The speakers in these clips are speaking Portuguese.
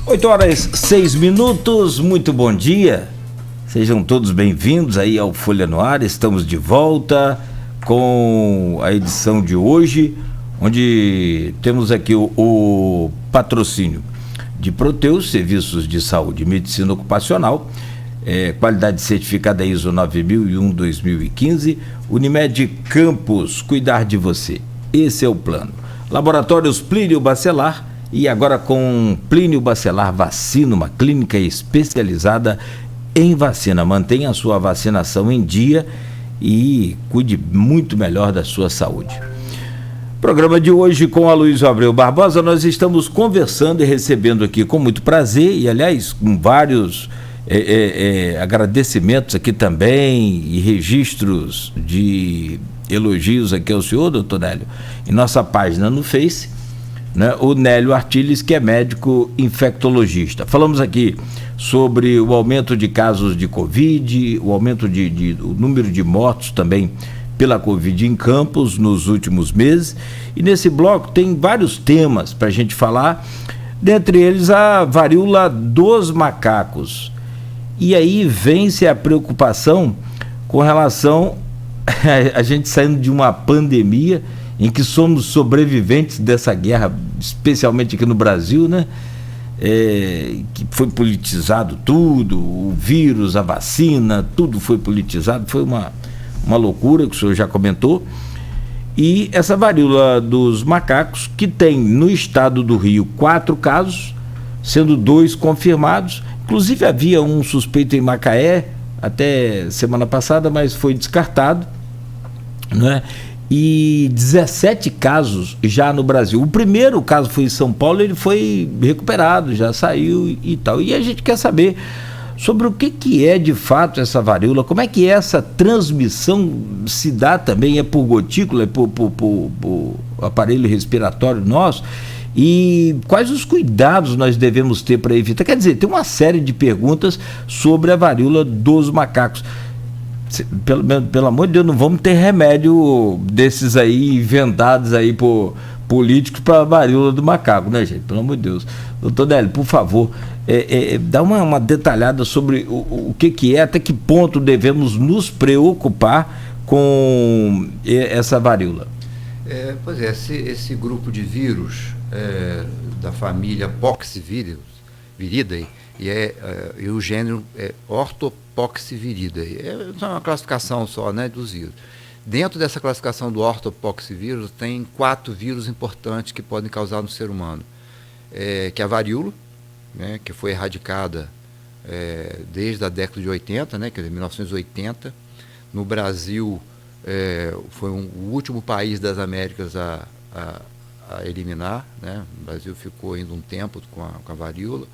8h06, muito bom dia. Sejam todos bem-vindos aí ao Folha no Ar. Estamos de volta com a edição de hoje, onde temos aqui o patrocínio de Proteus, Serviços de Saúde e Medicina Ocupacional, qualidade certificada ISO 9001-2015, Unimed Campos, cuidar de você. Esse é o plano. Laboratórios Plínio Bacelar. E agora com Plínio Bacelar Vacina, uma clínica especializada em vacina. Mantenha a sua vacinação em dia e cuide muito melhor da sua saúde. Programa de hoje com Aloysio Abreu Barbosa, nós estamos conversando e recebendo aqui com muito prazer e, aliás, com vários agradecimentos aqui também e registros de elogios aqui ao senhor, doutor Nélio, em nossa página no Face, né, o Nélio Artiles, que é médico infectologista. Falamos aqui sobre o aumento de casos de Covid, o aumento o número de mortos também pela Covid em Campos nos últimos meses. E nesse bloco tem vários temas para a gente falar, dentre eles a varíola dos macacos. E aí vem-se a preocupação com relação a gente saindo de uma pandemia em que somos sobreviventes dessa guerra, especialmente aqui no Brasil, né? Que foi politizado tudo, o vírus, a vacina, tudo foi politizado, foi uma loucura que o senhor já comentou. E essa varíola dos macacos, que tem no estado do Rio 4 casos, sendo 2 confirmados, inclusive havia um suspeito em Macaé até semana passada, mas foi descartado, né? E 17 casos já no Brasil. O primeiro caso foi em São Paulo, ele foi recuperado, já saiu e tal. E a gente quer saber sobre o que é de fato essa varíola, como é que essa transmissão se dá também, é por gotícula, é por aparelho respiratório nosso, e quais os cuidados nós devemos ter para evitar. Quer dizer, tem uma série de perguntas sobre a varíola dos macacos. Pelo amor de Deus, não vamos ter remédio desses aí inventados aí por políticos para a varíola do macaco, né, gente? Pelo amor de Deus. Doutor Nélio, por favor, dá uma detalhada sobre o que é, até que ponto devemos nos preocupar com essa varíola. Pois é, esse grupo de vírus da família Poxviridae, e o gênero é Orthopoxviridae. É uma classificação só, né, dos vírus. Dentro dessa classificação do Orthopoxvírus tem 4 vírus importantes que podem causar no ser humano. Que é a varíola, né, que foi erradicada desde a década de 80, né, quer dizer, 1980. No Brasil, foi o último país das Américas a eliminar, né? O Brasil ficou ainda um tempo com a varíola.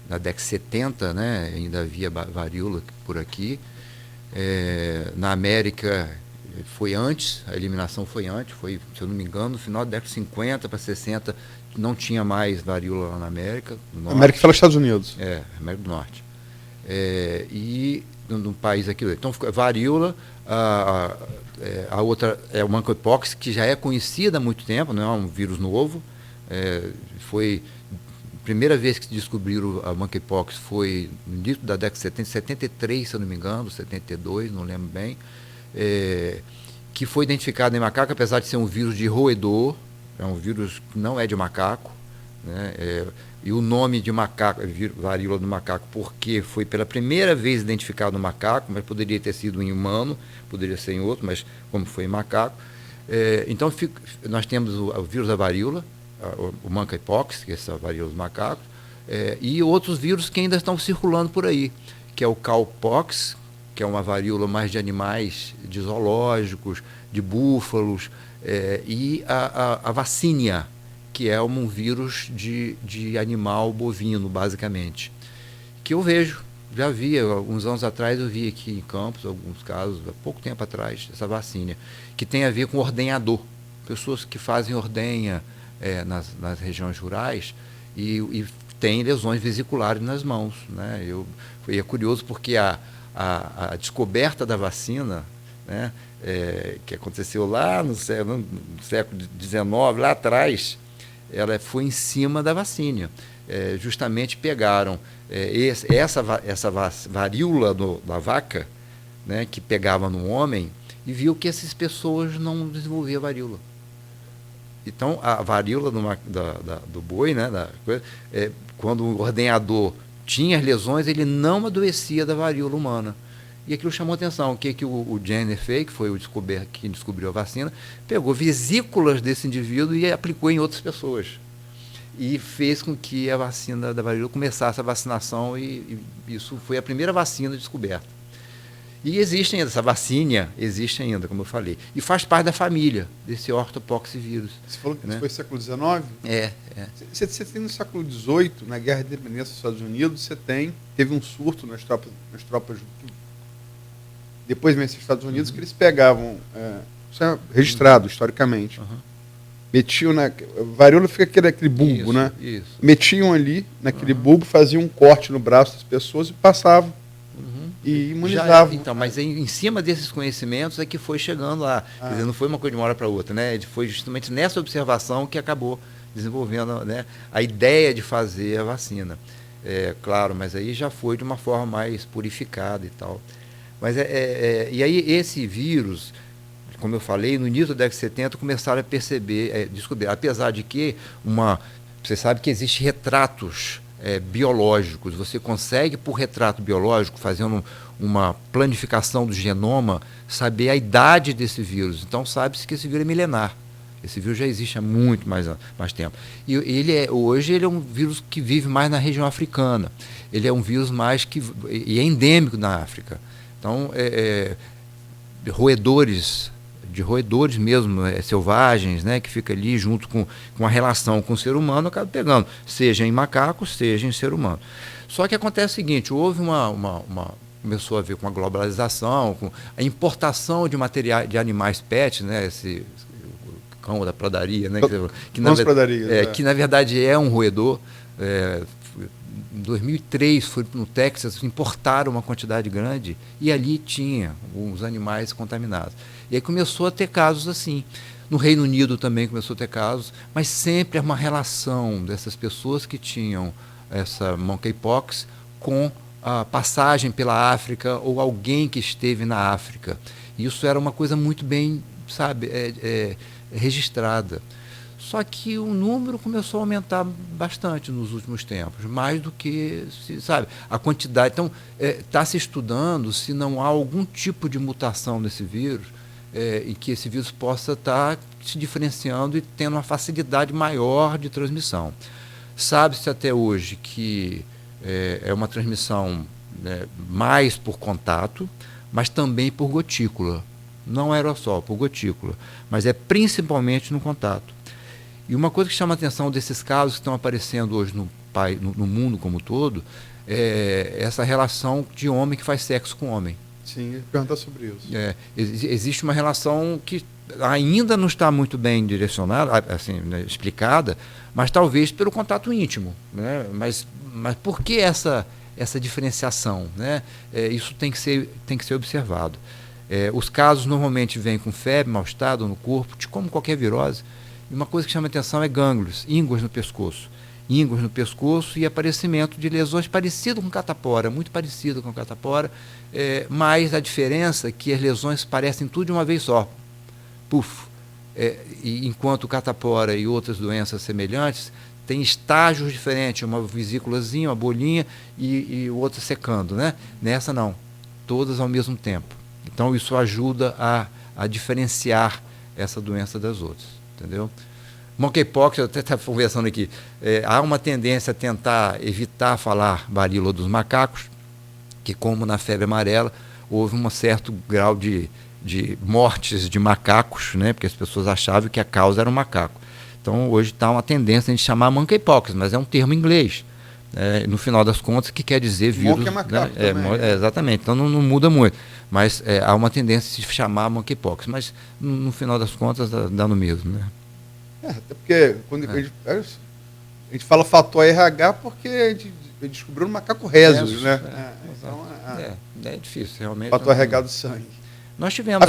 Na década de 70, né, ainda havia varíola por aqui. Na América foi antes, a eliminação foi antes, foi, se eu não me engano, no final da década de 50 para 60, não tinha mais varíola lá na América do Norte. América fala Estados Unidos. América do Norte. E no país aqui. Então, varíola, a outra é o monkeypox, que já é conhecida há muito tempo, não é um vírus novo. Foi a primeira vez que se descobriram a monkeypox foi no início da década de 70, 73, se eu não me engano, 72, não lembro bem, que foi identificado em macaco, apesar de ser um vírus de roedor, é um vírus que não é de macaco, né? E o nome de macaco, varíola do macaco, porque foi pela primeira vez identificado no macaco, mas poderia ter sido em humano, poderia ser em outro, mas como foi em macaco. Então, nós temos o vírus da varíola, o monkeypox, que é essa varíola dos macacos, e outros vírus que ainda estão circulando por aí, que é o cowpox, que é uma varíola mais de animais, de zoológicos, de búfalos, e a vacínia, que é um vírus de animal bovino, basicamente, que eu vejo, já vi, alguns anos atrás eu vi aqui em Campos, alguns casos, há pouco tempo atrás, essa vacínia, que tem a ver com ordenhador, pessoas que fazem ordenha nas regiões rurais e tem lesões vesiculares nas mãos, né? É curioso porque a descoberta da vacina, né, que aconteceu lá no século XIX, lá atrás, ela foi em cima da vacina. Justamente pegaram essa varíola da vaca, né, que pegava no homem, e viu que essas pessoas não desenvolviam varíola. Então, a varíola do boi, né, quando o ordenhador tinha as lesões, ele não adoecia da varíola humana. E aquilo chamou atenção. O que o Jenner fez, que foi quem descobriu a vacina, pegou vesículas desse indivíduo e aplicou em outras pessoas. E fez com que a vacina da varíola começasse a vacinação, e isso foi a primeira vacina descoberta. E existe ainda, essa vacina existe ainda, como eu falei. E faz parte da família desse ortopoxvírus. Você falou que né? isso foi século XIX? Você tem no século XVIII, na Guerra de Independência dos Estados Unidos, teve um surto nas tropas depois mesmo dos Estados Unidos, que eles pegavam, isso é registrado historicamente, metiam varíola fica aquele bulbo, isso, né? Isso. Metiam ali naquele bulbo, faziam um corte no braço das pessoas e passavam. E imunizavam. Então, mas em cima desses conhecimentos é que foi chegando lá. Quer dizer, não foi uma coisa de uma hora para outra, né? Foi justamente nessa observação que acabou desenvolvendo, né, a ideia de fazer a vacina. Claro, mas aí já foi de uma forma mais purificada e tal. Mas e aí esse vírus, como eu falei, no início da década de 70 começaram a descobrir, apesar de que você sabe que existem retratos biológicos. Você consegue, por retrato biológico, fazendo uma planificação do genoma, saber a idade desse vírus. Então, sabe-se que esse vírus é milenar. Esse vírus já existe há muito mais tempo. E hoje ele é um vírus que vive mais na região africana. Ele é um vírus e é endêmico na África. Então, roedores mesmo, selvagens, né, que fica ali junto com a relação com o ser humano, acaba pegando, seja em macacos, seja em ser humano. Só que acontece o seguinte, houve começou a ver com a globalização, com a importação de materiais, de animais pets, né, esse cão da pradaria, né, que na verdade é um roedor. Em 2003, foi no Texas, importaram uma quantidade grande e ali tinha os animais contaminados. E aí começou a ter casos assim. No Reino Unido também começou a ter casos, mas sempre é uma relação dessas pessoas que tinham essa monkeypox com a passagem pela África ou alguém que esteve na África. Isso era uma coisa muito bem, registrada. Só que o número começou a aumentar bastante nos últimos tempos, mais do que, a quantidade. Então, está se estudando se não há algum tipo de mutação desse vírus, e que esse vírus possa estar se diferenciando e tendo uma facilidade maior de transmissão. Sabe-se até hoje que é uma transmissão mais por contato, mas também por gotícula. Não aerossol, por gotícula, mas é principalmente no contato. E uma coisa que chama a atenção desses casos que estão aparecendo hoje no mundo como um todo é essa relação de homem que faz sexo com homem. Sim, eu ia perguntar sobre isso. Existe uma relação que ainda não está muito bem direcionada, assim, né, explicada, mas talvez pelo contato íntimo. Né? Mas por que essa diferenciação? Né? Isso tem que ser observado. Os casos normalmente vêm com febre, mal-estar no corpo, como qualquer virose. E uma coisa que chama atenção é gânglios, ínguas no pescoço. Ínguas no pescoço e aparecimento de lesões parecido com catapora, muito parecido com catapora, mas a diferença é que as lesões parecem tudo de uma vez só. Puf! E enquanto catapora e outras doenças semelhantes têm estágios diferentes, uma vesículazinha, uma bolinha e outra secando. Né? Nessa não, todas ao mesmo tempo. Então isso ajuda a diferenciar essa doença das outras. Entendeu? Monkeypox, eu até estava conversando aqui, há uma tendência a tentar evitar falar varíola dos macacos, que como na febre amarela, houve um certo grau de mortes de macacos, né, porque as pessoas achavam que a causa era um macaco. Então hoje está uma tendência a gente chamar monkeypox, mas é um termo em inglês. No final das contas, que quer dizer vírus. Monkey é macaco também. Exatamente, então não muda muito. Mas há uma tendência a se chamar monkeypox, mas no final das contas dá no mesmo. Né? Até porque quando a gente fala fator RH porque a gente descobriu no macaco rhesus, né? Então, é difícil, realmente. Fator RH do sangue. Nós tivemos...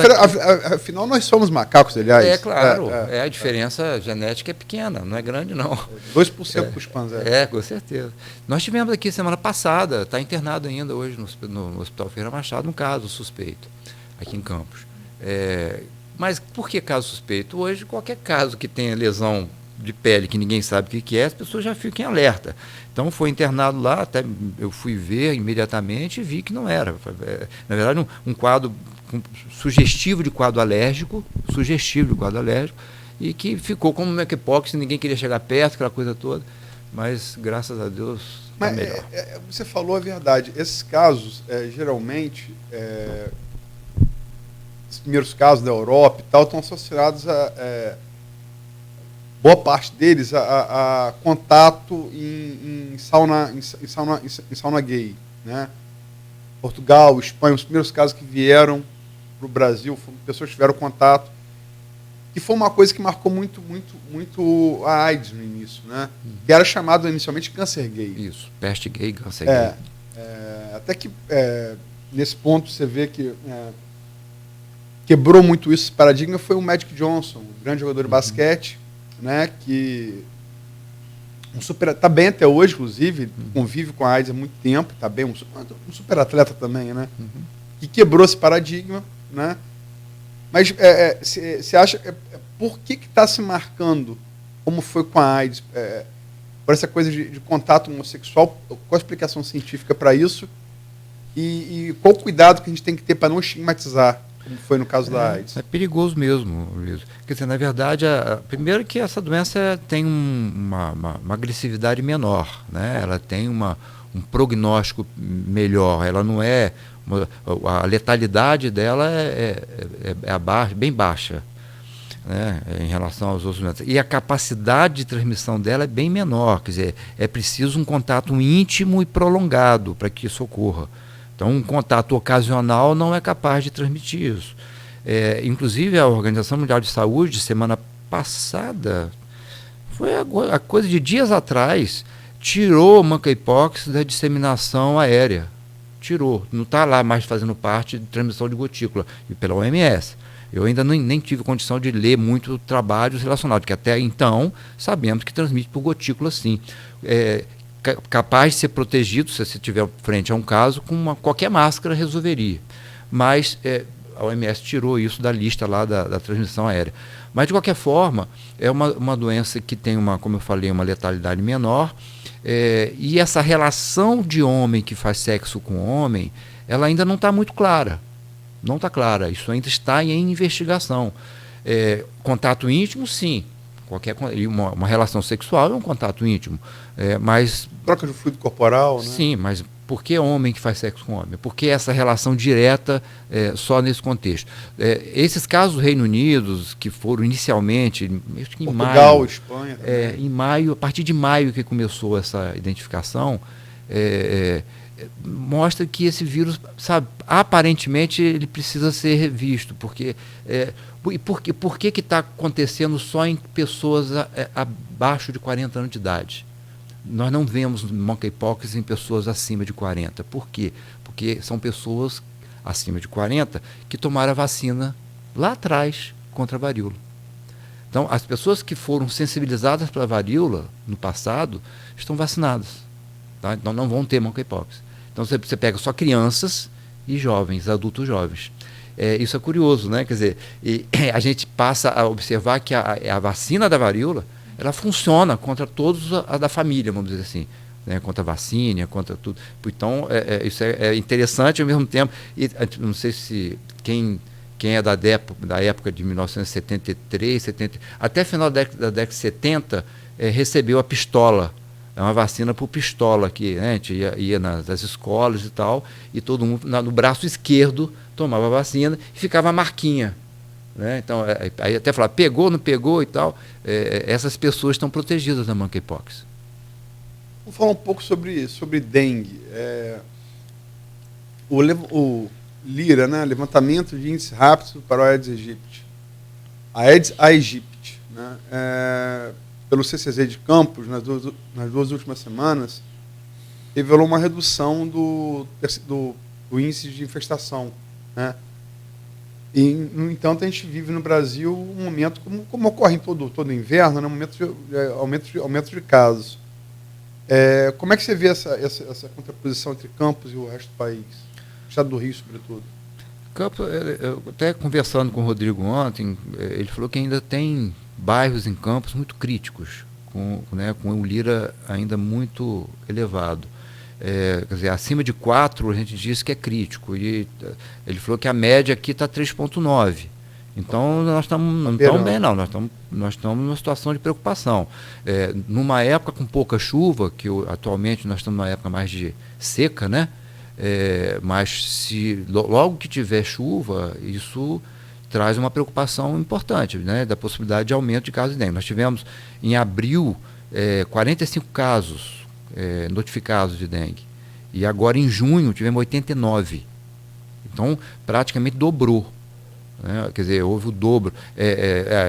Afinal, nós somos macacos, aliás. É claro, a diferença genética é pequena, não é grande, não. 2% para os panzés. Com certeza. Nós tivemos aqui semana passada, está internado ainda hoje no Hospital Ferreira Machado, um caso suspeito, aqui em Campos. Mas por que caso suspeito? Hoje, qualquer caso que tenha lesão de pele que ninguém sabe o que é, as pessoas já ficam em alerta. Então foi internado lá, até eu fui ver imediatamente e vi que não era. Na verdade, um quadro sugestivo de quadro alérgico, e que ficou como monkeypox, ninguém queria chegar perto, aquela coisa toda, mas graças a Deus está melhor. Você falou a verdade, esses casos, geralmente, os primeiros casos da Europa e tal, estão associados boa parte deles a contato em sauna gay, né? Portugal, Espanha, os primeiros casos que vieram para o Brasil, pessoas que tiveram contato, que foi uma coisa que marcou muito a AIDS no início, né? Que era chamado inicialmente câncer gay. Isso, peste gay, câncer gay. Até que nesse ponto você vê que quebrou muito esse paradigma foi o Magic Johnson, um grande jogador de basquete, né, que está bem até hoje, inclusive, convive com a AIDS há muito tempo, está bem, um super atleta também, né, que quebrou esse paradigma, né, mas você acha, por que está se marcando, como foi com a AIDS, por essa coisa de contato homossexual, qual a explicação científica para isso, e qual o cuidado que a gente tem que ter para não estigmatizar, como foi no caso da AIDS? É perigoso mesmo, Luiz. Quer dizer, na verdade, primeiro que essa doença tem uma agressividade menor, né? Ela tem um prognóstico melhor, ela não é... a letalidade dela bem baixa, né? Em relação aos outros doenças. E a capacidade de transmissão dela é bem menor, quer dizer, é preciso um contato íntimo e prolongado para que isso ocorra. Então, um contato ocasional não é capaz de transmitir isso. Inclusive, a Organização Mundial de Saúde, semana passada, foi a coisa de dias atrás, tirou o monkeypox da disseminação aérea. Tirou. Não está lá mais fazendo parte de transmissão de gotícula, e pela OMS. Eu ainda nem tive condição de ler muito trabalhos relacionados, porque até então sabemos que transmite por gotícula, sim. Capaz de ser protegido, se você estiver frente a um caso, com qualquer máscara resolveria. Mas a OMS tirou isso da lista lá da transmissão aérea. Mas, de qualquer forma, é uma doença que tem, como eu falei, uma letalidade menor, e essa relação de homem que faz sexo com homem, ela ainda não está muito clara. Não está clara, isso ainda está em investigação. Contato íntimo, sim. Uma relação sexual é um contato íntimo, mas... Troca de fluido corporal, né? Sim, mas por que homem que faz sexo com homem? Por que essa relação direta só nesse contexto? Esses casos do Reino Unido, que foram inicialmente... Acho que em Portugal, maio, Espanha também. em maio, a partir de maio que começou essa identificação, mostra que esse vírus, sabe, aparentemente ele precisa ser revisto, porque... Por que está acontecendo só em pessoas abaixo de 40 anos de idade? Nós não vemos monkeypox em pessoas acima de 40. Por quê? Porque são pessoas acima de 40 que tomaram a vacina lá atrás contra a varíola. Então, as pessoas que foram sensibilizadas para a varíola no passado estão vacinadas. Tá? Então, não vão ter monkeypox. Então, você pega só crianças e jovens, adultos jovens. Isso é curioso, né? Quer dizer, a gente passa a observar que a vacina da varíola, ela funciona contra todos a da família, vamos dizer assim, né? Contra a vacina, contra tudo. Então, isso é interessante ao mesmo tempo. E não sei se quem é da época de 1973, 70, até final da década de 70, recebeu a pistola. É uma vacina por pistola, que, né, a gente ia nas escolas e tal, e todo mundo no braço esquerdo tomava a vacina e ficava a marquinha. Né? Então, aí até falar, pegou, não pegou e tal. Essas pessoas estão protegidas da monkeypox. Vamos falar um pouco sobre dengue. O LIRA, né? Levantamento de índice rápido para o Aedes aegypti. Aedes aegypti, né? Pelo CCZ de Campos, nas duas últimas semanas, revelou uma redução do índice de infestação, né? E, no entanto, a gente vive no Brasil um momento, como ocorre em todo inverno, né, um momento de aumento de casos. Como é que você vê essa contraposição entre Campos e o resto do país? O estado do Rio, sobretudo. Campos, eu até conversando com o Rodrigo ontem, ele falou que ainda tem bairros em Campos muito críticos, com o Lira ainda muito elevado. Quer dizer, acima de 4 a gente diz que é crítico. E ele falou que a média aqui está 3,9. Então nós não estamos bem, não. Nós estamos numa situação de preocupação. Numa época com pouca chuva, que atualmente nós estamos numa época mais de seca, né? Mas se logo que tiver chuva, isso traz uma preocupação importante, né? Da possibilidade de aumento de casos de dengue. Nós tivemos em abril 45 casos notificados de dengue. E agora em junho tivemos 89. Então praticamente dobrou. Né? Quer dizer, houve o dobro.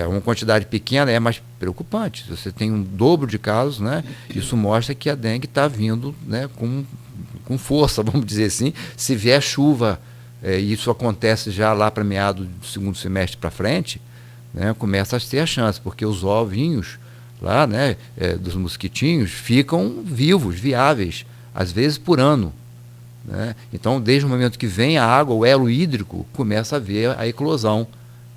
Uma quantidade pequena, é mais preocupante. Se você tem um dobro de casos, né? Isso mostra que a dengue está vindo, né, com força, vamos dizer assim. Se vier chuva, e isso acontece já lá para meados do segundo semestre para frente, né, começa a ter a chance, porque os ovinhos lá, né, dos mosquitinhos ficam vivos, viáveis, às vezes por ano. Né? Então, desde o momento que vem a água, o elo hídrico, começa a haver a eclosão,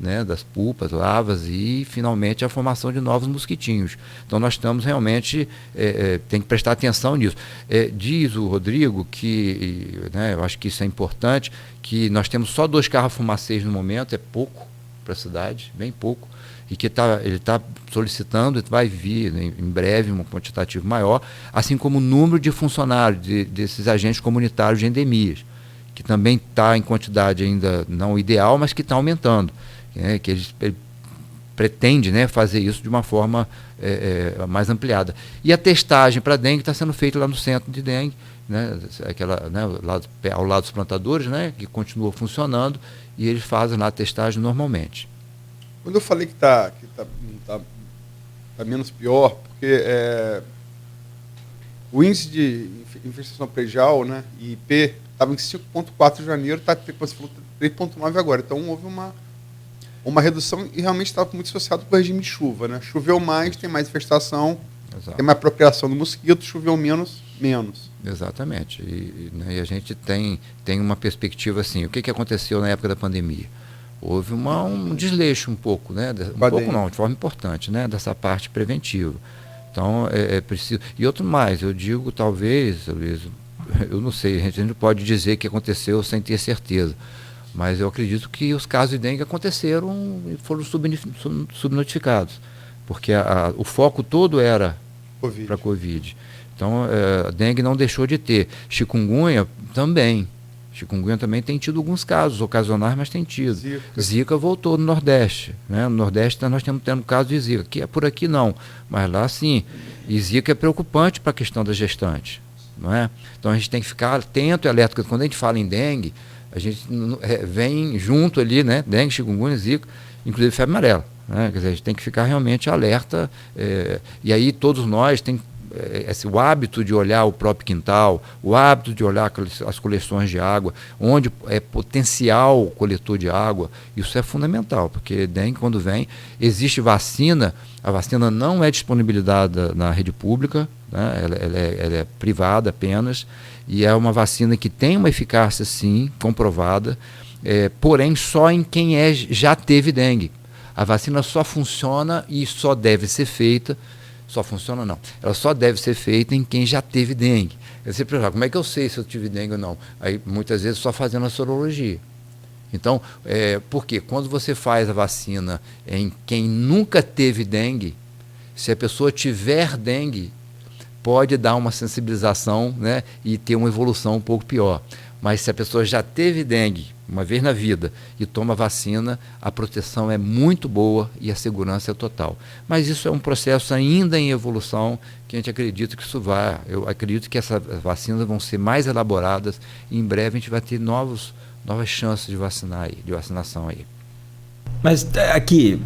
né, das pulpas, larvas e, finalmente, a formação de novos mosquitinhos. Então, nós estamos realmente, tem que prestar atenção nisso. Diz o Rodrigo que, né, eu acho que isso é importante, que nós temos só 2 carros fumacês no momento, é pouco para a cidade, bem pouco, e que ele está solicitando, vai vir, né, em breve um quantitativo maior, assim como o número de funcionários desses agentes comunitários de endemias, que também está em quantidade ainda não ideal, mas que está aumentando, né, que ele pretende, né, fazer isso de uma forma mais ampliada. E a testagem para dengue está sendo feita lá no centro de dengue, né, ao lado dos plantadores, né, que continua funcionando, e eles fazem lá a testagem normalmente. Quando eu falei que tá menos pior, porque o índice de infestação predial, né, e IP, estava em 5,4 de janeiro, está 3,9 agora. Então houve uma redução e realmente estava muito associado com o regime de chuva. Né? Choveu mais, tem mais infestação, Exato. Tem mais procriação do mosquito, choveu menos. Exatamente. E a gente tem uma perspectiva assim. O que aconteceu na época da pandemia? Houve um desleixo um pouco, né? Pouco não, de forma importante, né? Dessa parte preventiva. Então, é preciso... E outro mais, eu digo, talvez, Luiz, eu não sei, a gente não pode dizer o que aconteceu sem ter certeza, mas eu acredito que os casos de dengue aconteceram e foram subnotificados, porque o foco todo era para a Covid. Então, a dengue não deixou de ter. Chikungunya também tem tido alguns casos ocasionais, mas tem tido. Zika voltou no Nordeste. Né? No Nordeste nós estamos tendo casos de Zika. Por aqui não, mas lá sim. E Zika é preocupante para a questão da gestante. Não é? Então a gente tem que ficar atento e alerta, porque quando a gente fala em dengue, a gente vem junto ali, né? Dengue, chikungunya, Zika, inclusive febre amarela. Né? Quer dizer, a gente tem que ficar realmente alerta. E aí todos nós temos o hábito de olhar o próprio quintal, o hábito de olhar as coleções de água, onde é potencial coletor de água. Isso é fundamental, porque dengue, quando vem, existe vacina, a vacina não é disponibilizada na rede pública, né? Ela é privada apenas, e é uma vacina que tem uma eficácia, sim, comprovada, porém só em quem já teve dengue. A vacina só funciona e só deve ser feita. Só funciona não. Ela só deve ser feita em quem já teve dengue. Você pergunta, como é que eu sei se eu tive dengue ou não? Aí, muitas vezes, só fazendo a sorologia. Então, porque quando você faz a vacina em quem nunca teve dengue, se a pessoa tiver dengue, pode dar uma sensibilização, né, e ter uma evolução um pouco pior. Mas se a pessoa já teve dengue uma vez na vida e toma vacina, a proteção é muito boa e a segurança é total. Mas isso é um processo ainda em evolução, que a gente acredita que isso vai. Eu acredito que essas vacinas vão ser mais elaboradas e em breve a gente vai ter novas chances de vacinação aí. Mas aqui,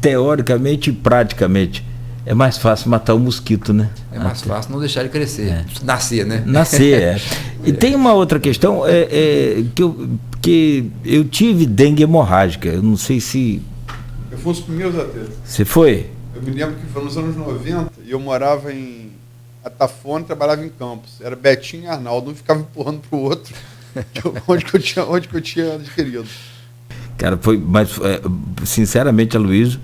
teoricamente e praticamente, é mais fácil matar o mosquito, né? É mais fácil não deixar ele crescer, nascer, né? Nascer, E tem uma outra questão, que porque eu tive dengue hemorrágica, eu não sei se... Eu fui um dos primeiros a ter. Você foi? Eu me lembro que foi nos anos 90 e eu morava em Atafona e trabalhava em Campos. Era Betinho e Arnaldo, um ficava empurrando pro outro onde que eu tinha adquirido. Cara, mas sinceramente, Aloysio,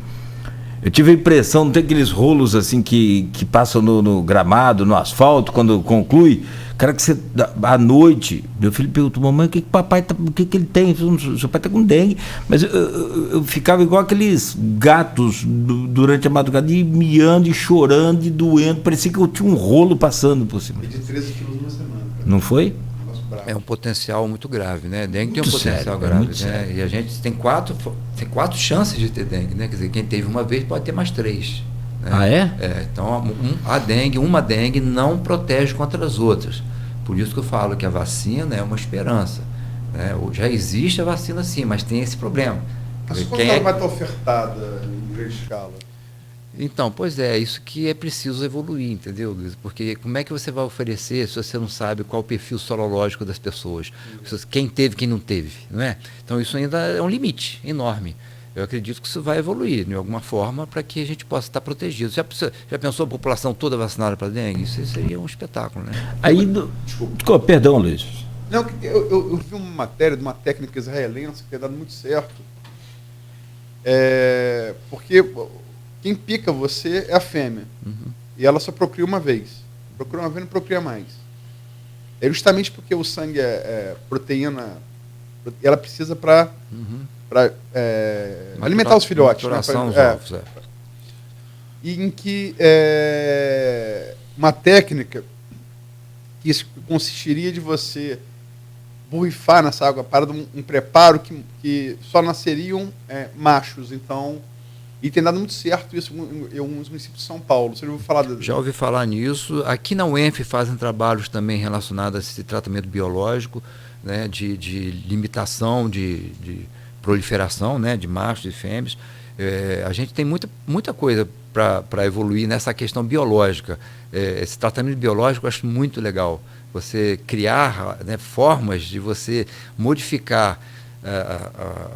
eu tive a impressão, não tem aqueles rolos assim que passam no gramado, no asfalto, quando conclui, cara, que você, à noite, meu filho perguntou, mamãe, o que papai tá, o que ele tem? Seu pai tá com dengue. Mas eu ficava igual aqueles gatos durante a madrugada, e miando, e chorando, e doendo, parecia que eu tinha um rolo passando por cima. E de 13 quilos numa semana. Cara. Não foi? É um potencial muito grave, né? Dengue tem um Muito potencial sério, grave, muito né? sério. E a gente tem quatro chances de ter dengue, né? Quer dizer, quem teve uma vez pode ter mais 3. Né? Ah, é? Então, uma dengue não protege contra as outras. Por isso que eu falo que a vacina é uma esperança. Né? Já existe a vacina sim, mas tem esse problema. Mas quando ela vai estar ofertada em grande escala? Então, pois é, isso que é preciso evoluir, entendeu, Luiz? Porque como é que você vai oferecer se você não sabe qual o perfil sorológico das pessoas? Quem teve, quem não teve, não é? Então, isso ainda é um limite enorme. Eu acredito que isso vai evoluir, de alguma forma, para que a gente possa estar protegido. Já pensou a população toda vacinada para dengue? Isso seria um espetáculo, né? Aí, desculpa, perdão, Luiz. Não, eu vi uma matéria de uma técnica israelense que tem dado muito certo. Porque quem pica você é a fêmea. Uhum. E ela só procria uma vez. Procria uma vez e não procria mais. É justamente porque o sangue é proteína. E ela precisa para alimentar os filhotes. Né? Os ovos, E em que uma técnica que consistiria de você borrifar nessa água para um preparo que só nasceriam machos. Então, e tem dado muito certo isso em alguns municípios de São Paulo. Você já ouviu falar Já ouvi falar nisso. Aqui na UENF fazem trabalhos também relacionados a esse tratamento biológico, né, de limitação de proliferação, né, de machos e fêmeas. A gente tem muita coisa para evoluir nessa questão biológica. Esse tratamento biológico eu acho muito legal. Você criar, né, formas de você modificar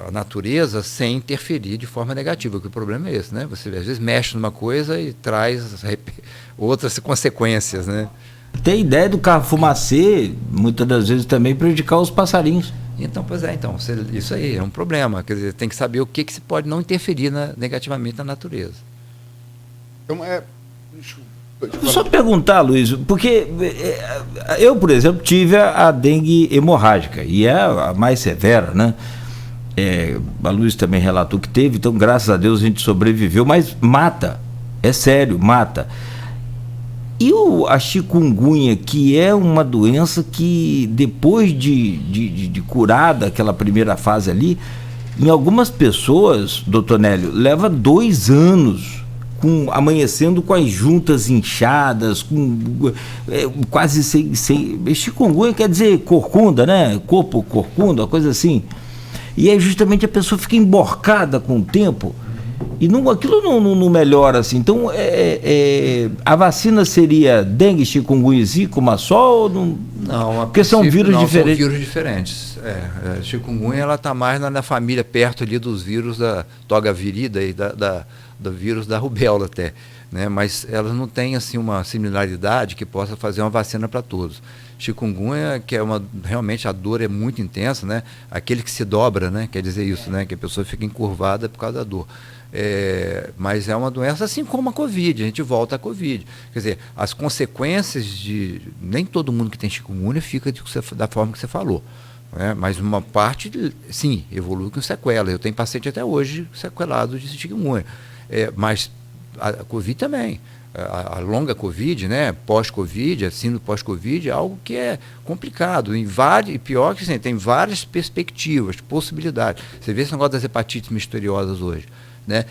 a natureza sem interferir de forma negativa, porque o problema é esse, né? Você às vezes mexe numa coisa e traz outras consequências, né? Tem a ideia do carro fumacê, muitas das vezes também prejudicar os passarinhos. Então, pois é, isso aí é um problema, quer dizer, tem que saber o que se pode não interferir negativamente na natureza. Então, Deixa eu só perguntar, Luiz, porque eu, por exemplo, tive a dengue hemorrágica, e é a mais severa, né? A Luiz também relatou que teve, então, graças a Deus, a gente sobreviveu, mas mata, é sério, mata. E a chikungunya, que é uma doença que, depois de curada, aquela primeira fase ali, em algumas pessoas, doutor Nélio, leva 2 anos amanhecendo com as juntas inchadas, quase sem. Chikungunya quer dizer corcunda, né? Corpo corcunda, uma coisa assim. E aí justamente a pessoa fica emborcada com o tempo e aquilo não melhora assim. Então, a vacina seria dengue, chikungunya e zika, uma só? Não, porque são vírus diferentes. São vírus diferentes. A chikungunya ela está mais na família, perto ali dos vírus da toga virida e do vírus da rubéola até, né? Mas elas não têm assim uma similaridade que possa fazer uma vacina para todos. Chikungunya, que realmente a dor é muito intensa, né? Aquele que se dobra, né? Quer dizer isso, né? Que a pessoa fica encurvada por causa da dor. Mas é uma doença assim como a Covid, a gente volta à Covid. Quer dizer, as consequências nem todo mundo que tem chikungunya fica da forma que você falou. Mas uma parte, sim, evolui com sequela. Eu tenho paciente até hoje sequelado de chikungunya. Mas a Covid também. A longa Covid, né, pós-Covid, a síndrome pós-Covid, é algo que é complicado. E pior que assim, tem várias perspectivas, possibilidades. Você vê esse negócio das hepatites misteriosas hoje. Né?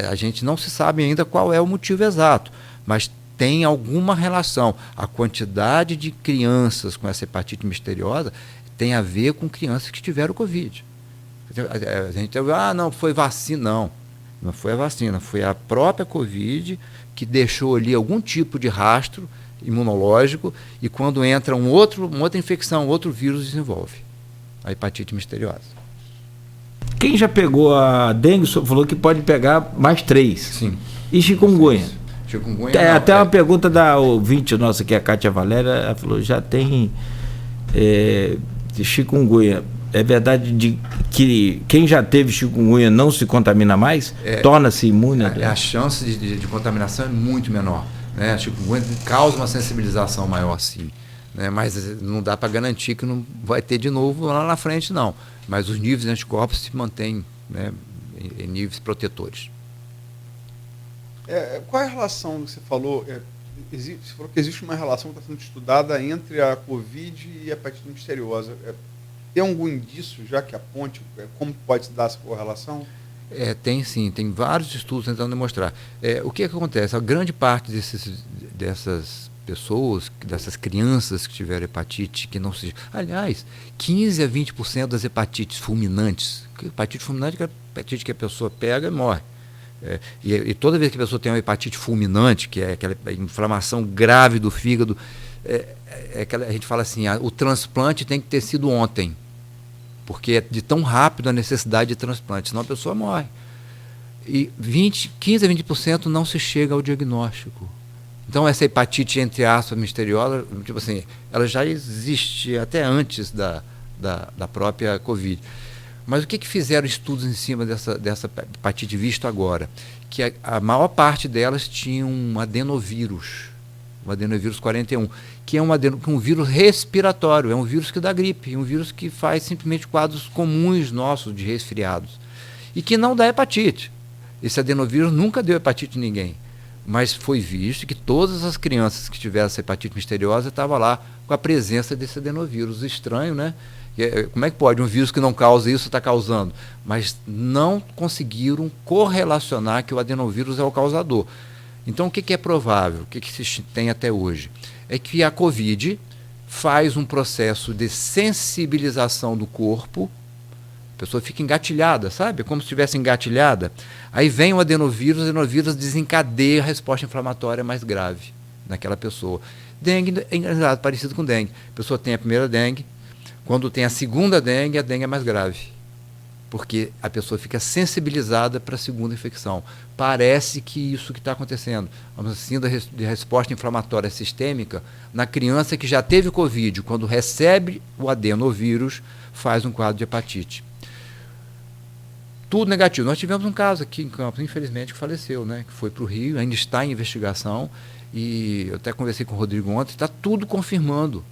A gente não se sabe ainda qual é o motivo exato, mas tem alguma relação. A quantidade de crianças com essa hepatite misteriosa tem a ver com crianças que tiveram Covid. A gente não foi vacina, não foi a vacina, foi a própria Covid que deixou ali algum tipo de rastro imunológico e quando entra uma outra infecção, outro vírus desenvolve. a hepatite misteriosa. Quem já pegou a dengue, o senhor falou que pode pegar mais 3. Sim. E chikungunya? Chikungunya É, até uma pergunta da ouvinte nossa, que é a Kátia Valéria, ela falou, já tem chikungunya. É verdade que quem já teve chikungunya não se contamina mais? Torna-se imune? A chance de contaminação é muito menor. Né? A chikungunya causa uma sensibilização maior, sim. Né? Mas não dá para garantir que não vai ter de novo lá na frente, não. Mas os níveis de anticorpos se mantêm, né, em níveis protetores. Qual é a relação que você falou? Você falou que existe uma relação que está sendo estudada entre a Covid e a hepatite misteriosa. Tem algum indício já que aponte como pode se dar essa correlação? Tem sim, tem vários estudos tentando demonstrar. O que acontece? A grande parte dessas pessoas, dessas crianças que tiveram hepatite, que não se... Aliás, 15 a 20% das hepatites fulminantes, hepatite fulminante é a hepatite que a pessoa pega e morre. E toda vez que a pessoa tem uma hepatite fulminante, que é aquela inflamação grave do fígado, a gente fala assim, o transplante tem que ter sido ontem, porque é de tão rápido a necessidade de transplante, senão a pessoa morre. E 15 a 20% não se chega ao diagnóstico. Então essa hepatite, entre aspas, misteriosa, tipo assim, ela já existe até antes da própria Covid. Mas o que fizeram estudos em cima dessa hepatite visto agora? Que a maior parte delas tinha um adenovírus, o adenovírus 41, que é um vírus respiratório, é um vírus que dá gripe, um vírus que faz simplesmente quadros comuns nossos de resfriados, e que não dá hepatite. Esse adenovírus nunca deu hepatite em ninguém, mas foi visto que todas as crianças que tiveram essa hepatite misteriosa estavam lá com a presença desse adenovírus. Estranho, né? Como é que pode? Um vírus que não causa isso está causando. Mas não conseguiram correlacionar que o adenovírus é o causador. Então, o que é provável? O que se tem até hoje? É que a Covid faz um processo de sensibilização do corpo, a pessoa fica engatilhada, sabe? Como se estivesse engatilhada. Aí vem o adenovírus desencadeia a resposta inflamatória mais grave naquela pessoa. Dengue é parecido com dengue. A pessoa tem a primeira dengue, quando tem a segunda dengue, a dengue é mais grave, porque a pessoa fica sensibilizada para a segunda infecção. Parece que isso que está acontecendo, vamos assim, de resposta inflamatória sistêmica, na criança que já teve Covid, quando recebe o adenovírus, faz um quadro de hepatite. Tudo negativo. Nós tivemos um caso aqui em Campos, infelizmente, que faleceu, né? Que foi para o Rio, ainda está em investigação, e eu até conversei com o Rodrigo ontem, está tudo confirmando,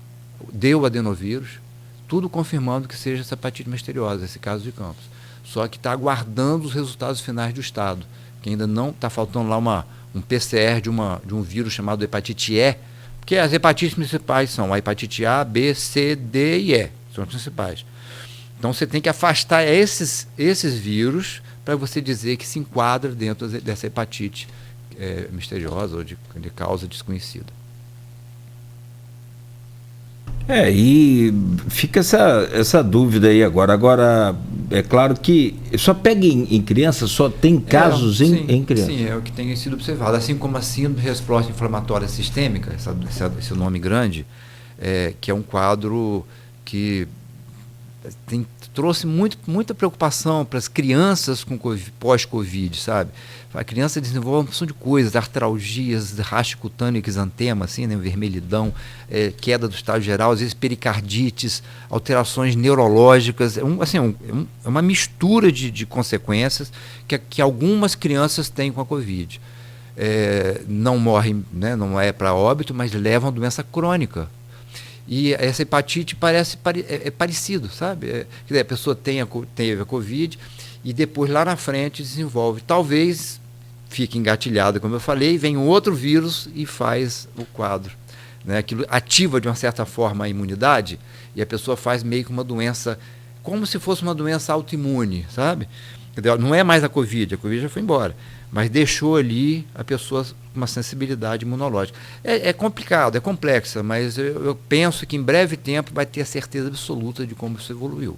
deu adenovírus, tudo confirmando que seja essa hepatite misteriosa, esse caso de Campos. Só que está aguardando os resultados finais do Estado, que ainda não está faltando lá um PCR de um vírus chamado hepatite E, porque as hepatites principais são a hepatite A, B, C, D e E, são as principais. Então você tem que afastar esses vírus para você dizer que se enquadra dentro dessa hepatite misteriosa ou de causa desconhecida. E fica essa dúvida aí agora. Agora, é claro que só pega em criança, só tem casos em criança. Sim, é o que tem sido observado. Assim como a síndrome de resposta inflamatória sistêmica, esse nome grande, que é um quadro que trouxe muita preocupação para as crianças com pós-Covid, sabe? A criança desenvolve uma porção de coisas, artralgias, rash cutâneo, exantema, assim, né? Vermelhidão, queda do estado geral, às vezes pericardites, alterações neurológicas. É uma mistura de consequências que algumas crianças têm com a Covid. Não morrem, né? Não é para óbito, mas levam a doença crônica. E essa hepatite é parecido, sabe? A pessoa teve a Covid e depois lá na frente desenvolve. Talvez fique engatilhada, como eu falei, vem um outro vírus e faz o quadro. Né? Aquilo ativa de uma certa forma a imunidade e a pessoa faz meio que uma doença, como se fosse uma doença autoimune, sabe? Não é mais a Covid já foi embora, mas deixou ali a pessoa com uma sensibilidade imunológica. É complicado, é complexa, mas eu penso que em breve tempo vai ter a certeza absoluta de como isso evoluiu.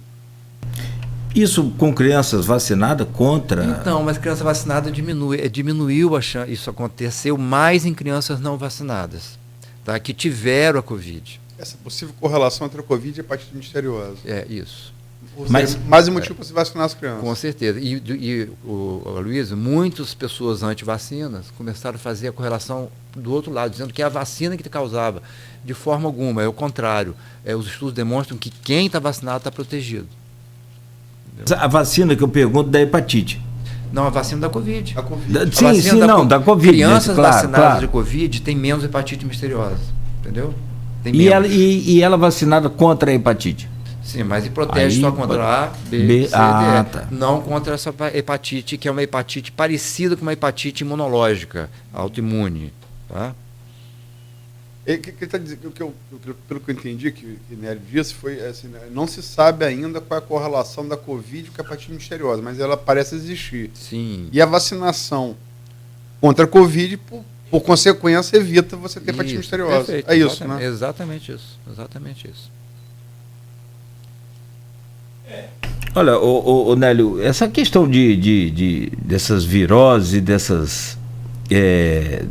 Isso com crianças vacinadas contra... Então, mas criança vacinada diminuiu isso aconteceu mais em crianças não vacinadas, tá? Que tiveram a Covid. Essa possível correlação entre a Covid e a hepatite misteriosa. Isso. Mas, mais um motivo para se vacinar as crianças. Com certeza. E Luiz, muitas pessoas anti-vacinas começaram a fazer a correlação do outro lado, dizendo que é a vacina que causava. De forma alguma, é o contrário. Os estudos demonstram que quem está vacinado está protegido. Entendeu? A vacina que eu pergunto da hepatite. Não, a vacina da Covid. A Covid. Sim, da Covid. Crianças claro, vacinadas de Covid têm menos hepatite misteriosa. Entendeu? Tem e ela vacinada contra a hepatite? Sim, mas protege só contra A, B, C, D. Tá. Não contra essa hepatite, que é uma hepatite parecida com uma hepatite imunológica, autoimune. Tá? Pelo que eu entendi, que Nélio disse, foi assim, não se sabe ainda qual é a correlação da Covid com a hepatite misteriosa, mas ela parece existir. Sim. E a vacinação contra a Covid, por consequência, evita você ter hepatite misteriosa. Perfeito, é isso, né? Exatamente isso. Exatamente isso. Olha, o Nélio, essa questão dessas viroses e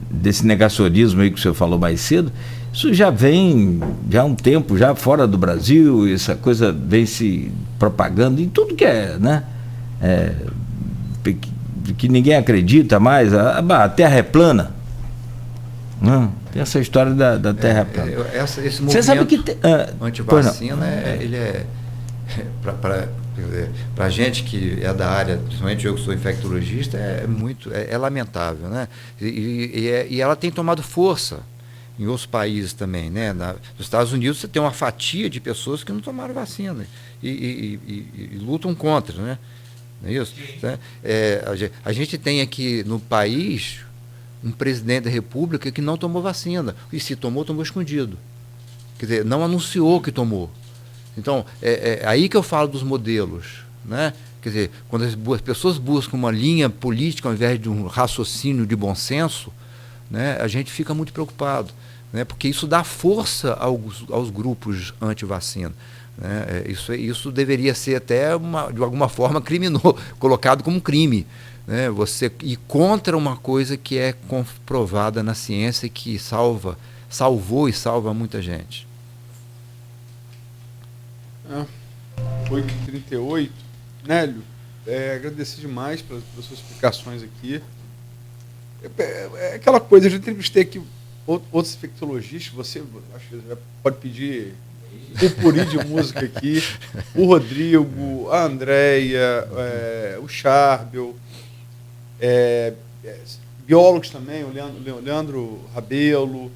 desse negacionismo aí que o senhor falou mais cedo, isso já vem há um tempo, já fora do Brasil, essa coisa vem se propagando em tudo que é, né? Que ninguém acredita mais, a Terra é plana. Não, tem essa história da Terra plana. Esse Você sabe que anti-vacina, ele é para a gente que é da área, principalmente eu que sou infectologista, é lamentável, né? E ela tem tomado força em outros países também, né? Nos Estados Unidos você tem uma fatia de pessoas que não tomaram vacina e lutam contra, né? Não é isso? Né? A gente tem aqui no país um presidente da República que não tomou vacina, e se tomou, tomou escondido. Quer dizer, não anunciou que tomou. Então, é aí que eu falo dos modelos, né? Quer dizer, quando as pessoas buscam uma linha política ao invés de um raciocínio de bom senso, né, a gente fica muito preocupado, né? Porque isso dá força aos grupos anti-vacina. Né? Isso deveria ser até, de alguma forma, criminoso, colocado como crime. Né? Você ir contra uma coisa que é comprovada na ciência e que salvou e salva muita gente. 8h38. Nélio, agradecer demais pelas suas explicações aqui. É aquela coisa, eu já entrevistei aqui outros infectologistas, você acho que pode pedir o puri de música aqui, o Rodrigo, a Andréia, o Charbel, biólogos também, o Leandro Rabelo,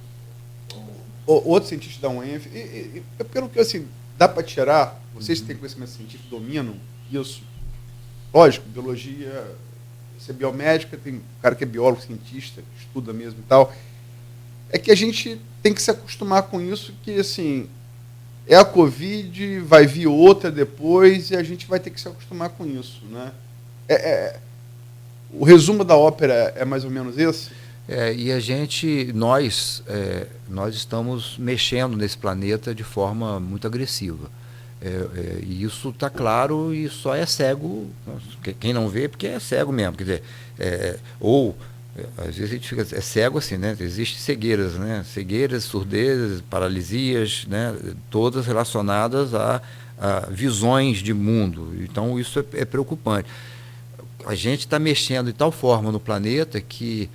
outros cientistas da UENF. Pelo que assim, dá para tirar, vocês que têm conhecimento científico, dominam isso. Lógico, biologia, você é biomédica, tem um cara que é biólogo, cientista, que estuda mesmo e tal. É que a gente tem que se acostumar com isso, que assim, é a Covid, vai vir outra depois, e a gente vai ter que se acostumar com isso, né? O resumo da ópera é mais ou menos esse? E nós estamos mexendo nesse planeta de forma muito agressiva. E isso está claro e só é cego, quem não vê, porque é cego mesmo. Quer dizer, às vezes a gente fica cego assim, né? Existem cegueiras, né? Cegueiras, surdezas, paralisias, né? Todas relacionadas a visões de mundo. Então isso é preocupante. A gente está mexendo de tal forma no planeta que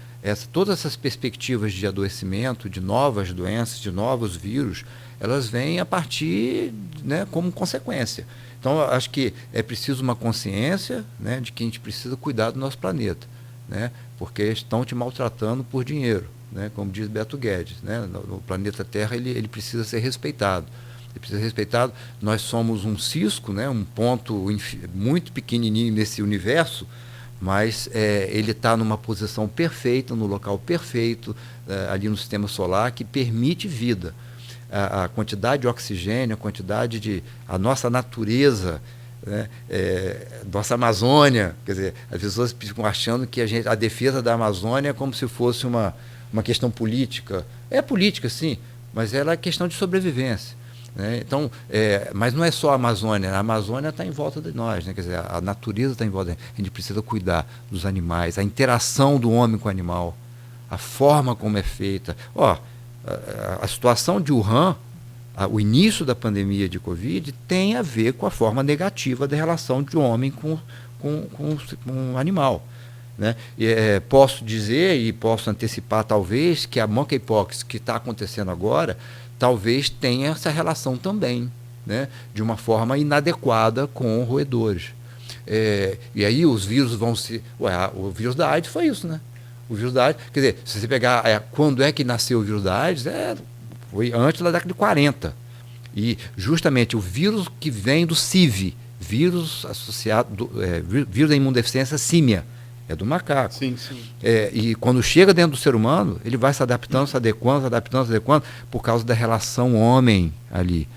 todas essas perspectivas de adoecimento, de novas doenças, de novos vírus, elas vêm a partir, né, como consequência. Então, acho que é preciso uma consciência, né, de que a gente precisa cuidar do nosso planeta, né, porque estão te maltratando por dinheiro, né, como diz Beto Guedes. Né, no planeta Terra ele precisa ser respeitado. Ele precisa ser respeitado. Nós somos um cisco, né, um ponto muito pequenininho nesse universo, mas ele está numa posição perfeita, no local perfeito, ali no sistema solar, que permite vida. A quantidade de oxigênio, a nossa natureza, né, nossa Amazônia, quer dizer, as pessoas ficam achando que a defesa da Amazônia é como se fosse uma questão política. É política, sim, mas ela é questão de sobrevivência. Né? Então, mas não é só a Amazônia está em volta de nós, né? Quer dizer, a natureza está em volta de nós. A gente precisa cuidar dos animais, a interação do homem com o animal, a forma como é feita. A situação de Wuhan, o início da pandemia de Covid tem a ver com a forma negativa da relação de homem com um animal. Né? Posso dizer e posso antecipar, talvez, que a monkeypox que está acontecendo agora, talvez tenha essa relação também, né? De uma forma inadequada com roedores. E aí os vírus vão se... o vírus da AIDS foi isso, né? O vírus da AIDS, quer dizer, se você pegar quando é que nasceu o vírus da AIDS, foi antes da década de 40. E justamente o vírus que vem do CIV, vírus associado, vírus da imunodeficiência símia, é do macaco. Sim, sim. E quando chega dentro do ser humano, ele vai se adaptando, se adequando, por causa da relação homem ali,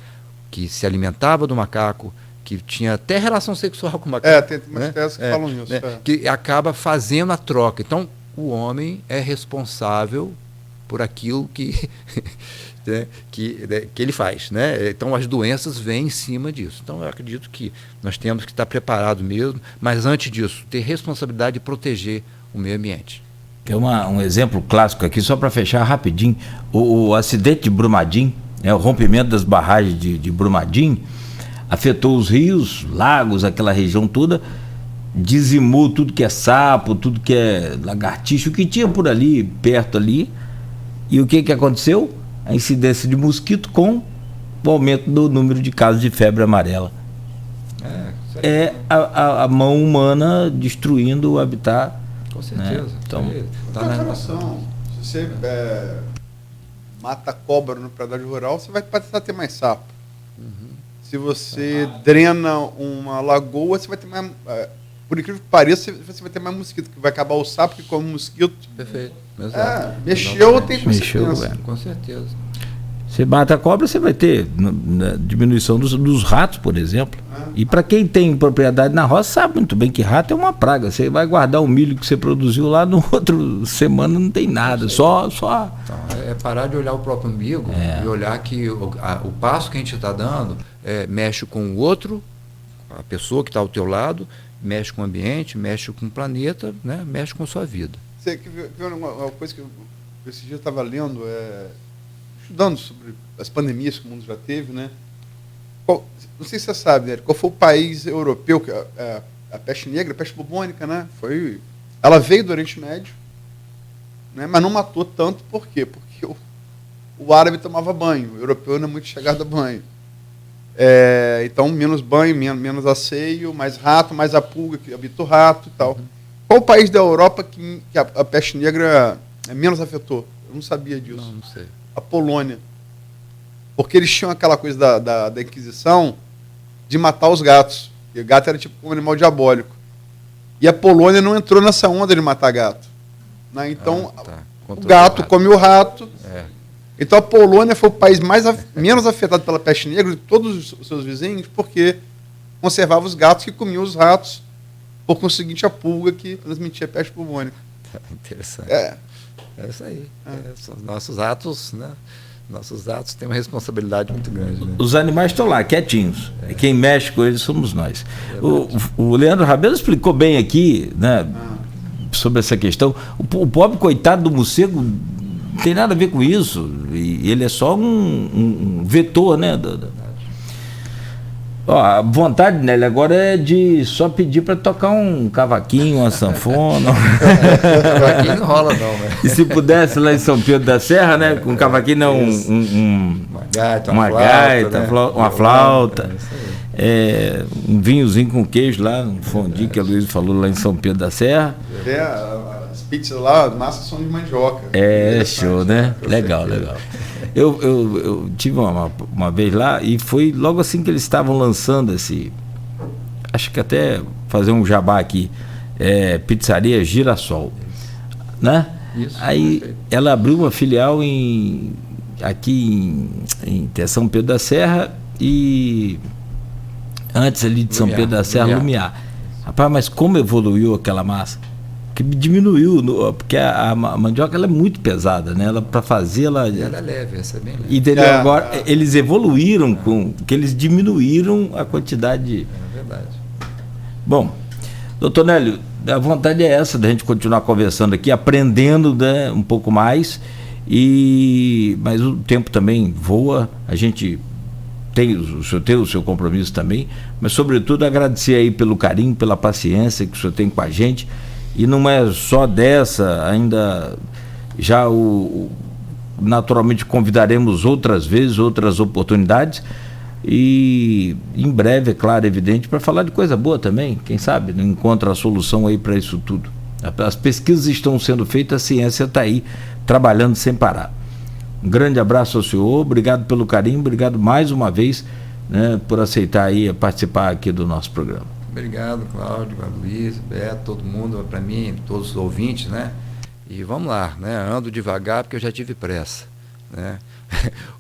que se alimentava do macaco, que tinha até relação sexual com o macaco. Tem umas teses que falam nisso. Que acaba fazendo a troca. Então, o homem é responsável por aquilo que ele faz, né? Então as doenças vêm em cima disso. Então eu acredito que nós temos que estar preparados mesmo, mas antes disso, ter responsabilidade de proteger o meio ambiente. Tem um exemplo clássico aqui, só para fechar rapidinho, o acidente de Brumadinho, o rompimento das barragens de Brumadinho, afetou os rios, lagos, aquela região toda, dizimou tudo que é sapo, tudo que é lagartixa, o que tinha por ali, perto ali, e o que aconteceu? A incidência de mosquito com o aumento do número de casos de febre amarela. A mão humana destruindo o habitat. Com certeza. Né? Então, relação. Se você mata cobra no pedaço rural, você vai passar a ter mais sapo. Se você drena uma lagoa, você vai ter mais... por incrível que pareça, você vai ter mais mosquito, que vai acabar o sapo que come mosquito. Perfeito. Exato. Mexeu, tem consequência. Com certeza. Você mata a cobra, você vai ter diminuição dos ratos, por exemplo. E para quem tem propriedade na roça, sabe muito bem que rato é uma praga. Você vai guardar o milho que você produziu lá, no outro semana não tem nada, só... Então, parar de olhar o próprio umbigo e olhar que o passo que a gente está dando mexe com o outro, a pessoa que está ao teu lado, mexe com o ambiente, mexe com o planeta, né? Mexe com a sua vida. Você viu uma coisa que esse dia eu estava lendo, estudando sobre as pandemias que o mundo já teve, né? Não sei se você sabe, né? Qual foi o país europeu que a peste negra, a peste bubônica, né? Ela veio do Oriente Médio, né? Mas não matou tanto, por quê? Porque o árabe tomava banho, o europeu não é muito chegado a banho. Então, menos banho, menos asseio, mais rato, mais a pulga que habita o rato e tal. Qual o país da Europa que a peste negra menos afetou? Eu não sabia disso. Não sei. A Polônia. Porque eles tinham aquela coisa da Inquisição de matar os gatos. E o gato era tipo um animal diabólico. E a Polônia não entrou nessa onda de matar gato. Né? Então, o gato come o rato. Então a Polônia foi o país menos afetado pela peste negra de todos os seus vizinhos, porque conservava os gatos que comiam os ratos, por conseguinte a pulga que transmitia a peste bubônica. Interessante. É isso aí. Nossos atos, né? Nossos atos têm uma responsabilidade muito grande. Né? Os animais estão lá, quietinhos. E quem mexe com eles somos nós. O Leandro Rabelo explicou bem aqui, né, sobre essa questão. O pobre coitado do morcego não tem nada a ver com isso. E ele é só um vetor, né? A vontade, né, agora é de só pedir para tocar um cavaquinho, uma sanfona. Cavaquinho não rola não, né? E se pudesse lá em São Pedro da Serra, né, com um cavaquinho, não, uma gaita, né? Uma flauta, um vinhozinho com queijo lá, um fondue que a Luísa falou lá em São Pedro da Serra. As pizzas lá, massa são de mandioca. Show, né? Legal. Eu tive uma vez lá e foi logo assim que eles estavam lançando acho que até fazer um jabá aqui, Pizzaria Girassol, né? Isso, aí perfeito. Ela abriu uma filial aqui em São Pedro da Serra e antes ali de São Pedro da Serra, Lumiar. Rapaz, mas como evoluiu aquela massa? Que diminuiu, porque a mandioca ela é muito pesada, né? Ela para fazer ela é leve, essa é bem leve. Entendeu? Agora eles evoluíram que eles diminuíram a quantidade. É verdade. Bom, doutor Nélio, a vontade é essa da gente continuar conversando aqui, aprendendo, né, um pouco mais. Mas o tempo também voa. A gente o senhor tem o seu compromisso também, mas sobretudo agradecer aí pelo carinho, pela paciência que o senhor tem com a gente, e não é só dessa, ainda já naturalmente convidaremos outras vezes, outras oportunidades, e em breve, é claro, evidente, para falar de coisa boa também, quem sabe não encontra a solução aí para isso tudo. As pesquisas estão sendo feitas, a ciência está aí trabalhando sem parar. Um grande abraço ao senhor, obrigado pelo carinho, obrigado mais uma vez, né, por aceitar aí participar aqui do nosso programa. Obrigado, Cláudio, Luiz, Beto, todo mundo, para mim, todos os ouvintes, né? E vamos lá, né? Ando devagar porque eu já tive pressa, né?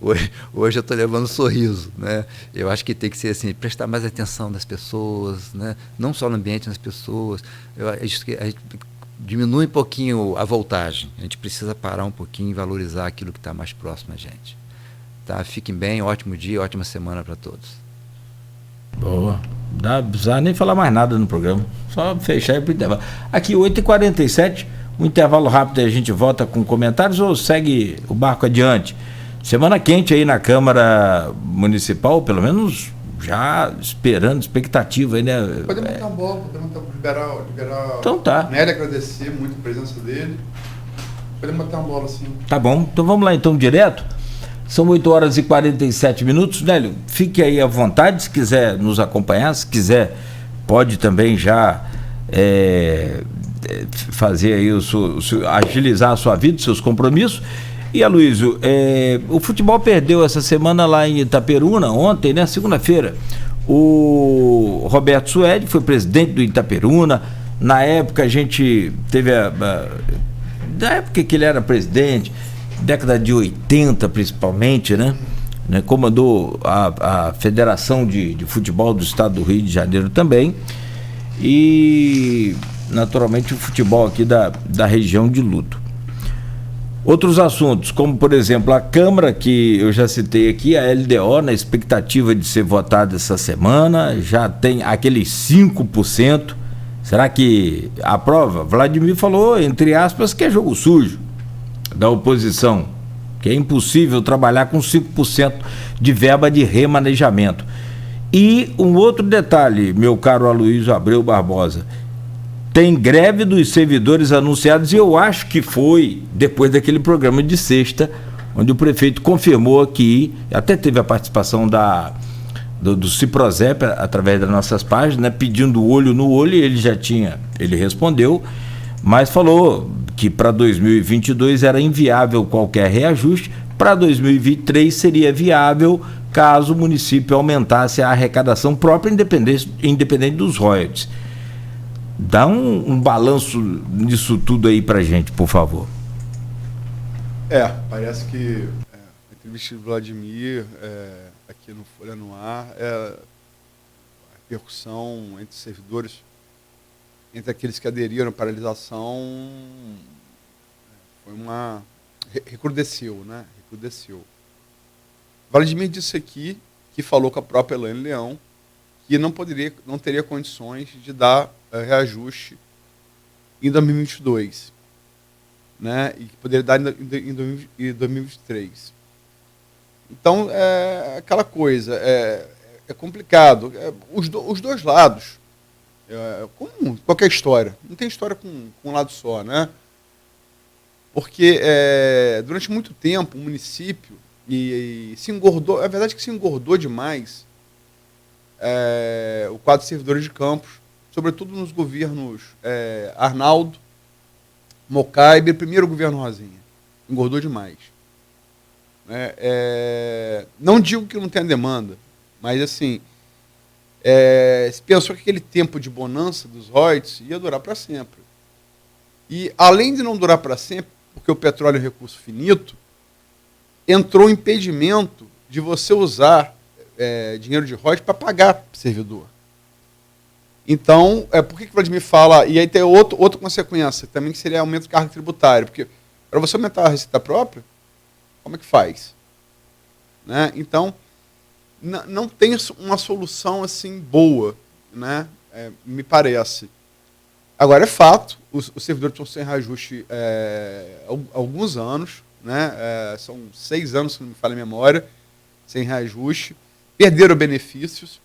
Hoje eu estou levando um sorriso, né? Eu acho que tem que ser assim, prestar mais atenção nas pessoas, né? Não só no ambiente, nas pessoas. A gente diminui um pouquinho a voltagem. A gente precisa parar um pouquinho e valorizar aquilo que está mais próximo a gente. Tá? Fiquem bem, ótimo dia, ótima semana para todos. Boa. Não precisa nem falar mais nada no programa. Só fechar e ir pro intervalo. Aqui, 8h47, um intervalo rápido e a gente volta com comentários ou segue o barco adiante? Semana quente aí na Câmara Municipal, pelo menos já esperando, expectativa aí, né? Podemos botar uma bola, podemos liberar. Então tá. Nélio, agradecer muito a presença dele. Podemos botar uma bola assim. Tá bom, então vamos lá então direto. São 8h47. Nélio, fique aí à vontade, se quiser nos acompanhar, se quiser, pode também já fazer aí agilizar a sua vida, seus compromissos. E Aloysio, o futebol perdeu essa semana lá em Itaperuna, ontem, né, segunda-feira. O Roberto Suede foi presidente do Itaperuna. Na época a gente teve na época que ele era presidente, década de 80 principalmente, né? Comandou a Federação de Futebol do Estado do Rio de Janeiro também. E naturalmente o futebol aqui da região de Luto. Outros assuntos, como por exemplo a Câmara, que eu já citei aqui, a LDO, na expectativa de ser votada essa semana, já tem aqueles 5%. Será que aprova? Vladimir falou, entre aspas, que é jogo sujo da oposição, que é impossível trabalhar com 5% de verba de remanejamento. E um outro detalhe, meu caro Aloysio Abreu Barbosa, tem greve dos servidores anunciados, e eu acho que foi depois daquele programa de sexta, onde o prefeito confirmou que, até teve a participação do Ciprozep através das nossas páginas, né, pedindo olho no olho, e ele respondeu, mas falou que para 2022 era inviável qualquer reajuste, para 2023 seria viável caso o município aumentasse a arrecadação própria, independente dos royalties. Dá um balanço nisso tudo aí pra gente, por favor. Parece que a entrevista do Vladimir aqui no Folha no Ar, a repercussão entre servidores, entre aqueles que aderiram à paralisação, foi recrudesceu, né? Recrudesceu. Vladimir disse aqui, que falou com a própria Elaine Leão, que não teria condições de dar reajuste em 2022, né? E que poderia dar em 2023. Então, é aquela coisa, é complicado. Os dois lados, como qualquer história, não tem história com um lado só, né? Porque durante muito tempo o município se engordou, é verdade que se engordou demais o quadro de servidores de campos, sobretudo nos governos Arnaldo, Mocaibe, primeiro governo Rosinha. Engordou demais. Não digo que não tenha demanda, mas assim, se pensou que aquele tempo de bonança dos royalties ia durar para sempre. E além de não durar para sempre, porque o petróleo é um recurso finito, entrou um impedimento de você usar dinheiro de royalties para pagar servidor. Então, por que o Vladimir fala... E aí tem outra consequência, também, que seria aumento de carga tributária. Porque para você aumentar a receita própria, como é que faz? Né? Então, não tem uma solução assim boa, né? Me parece. Agora, é fato, os servidores estão sem reajuste há alguns anos, né? São 6 anos, se não me falha a memória, sem reajuste. perderam benefícios.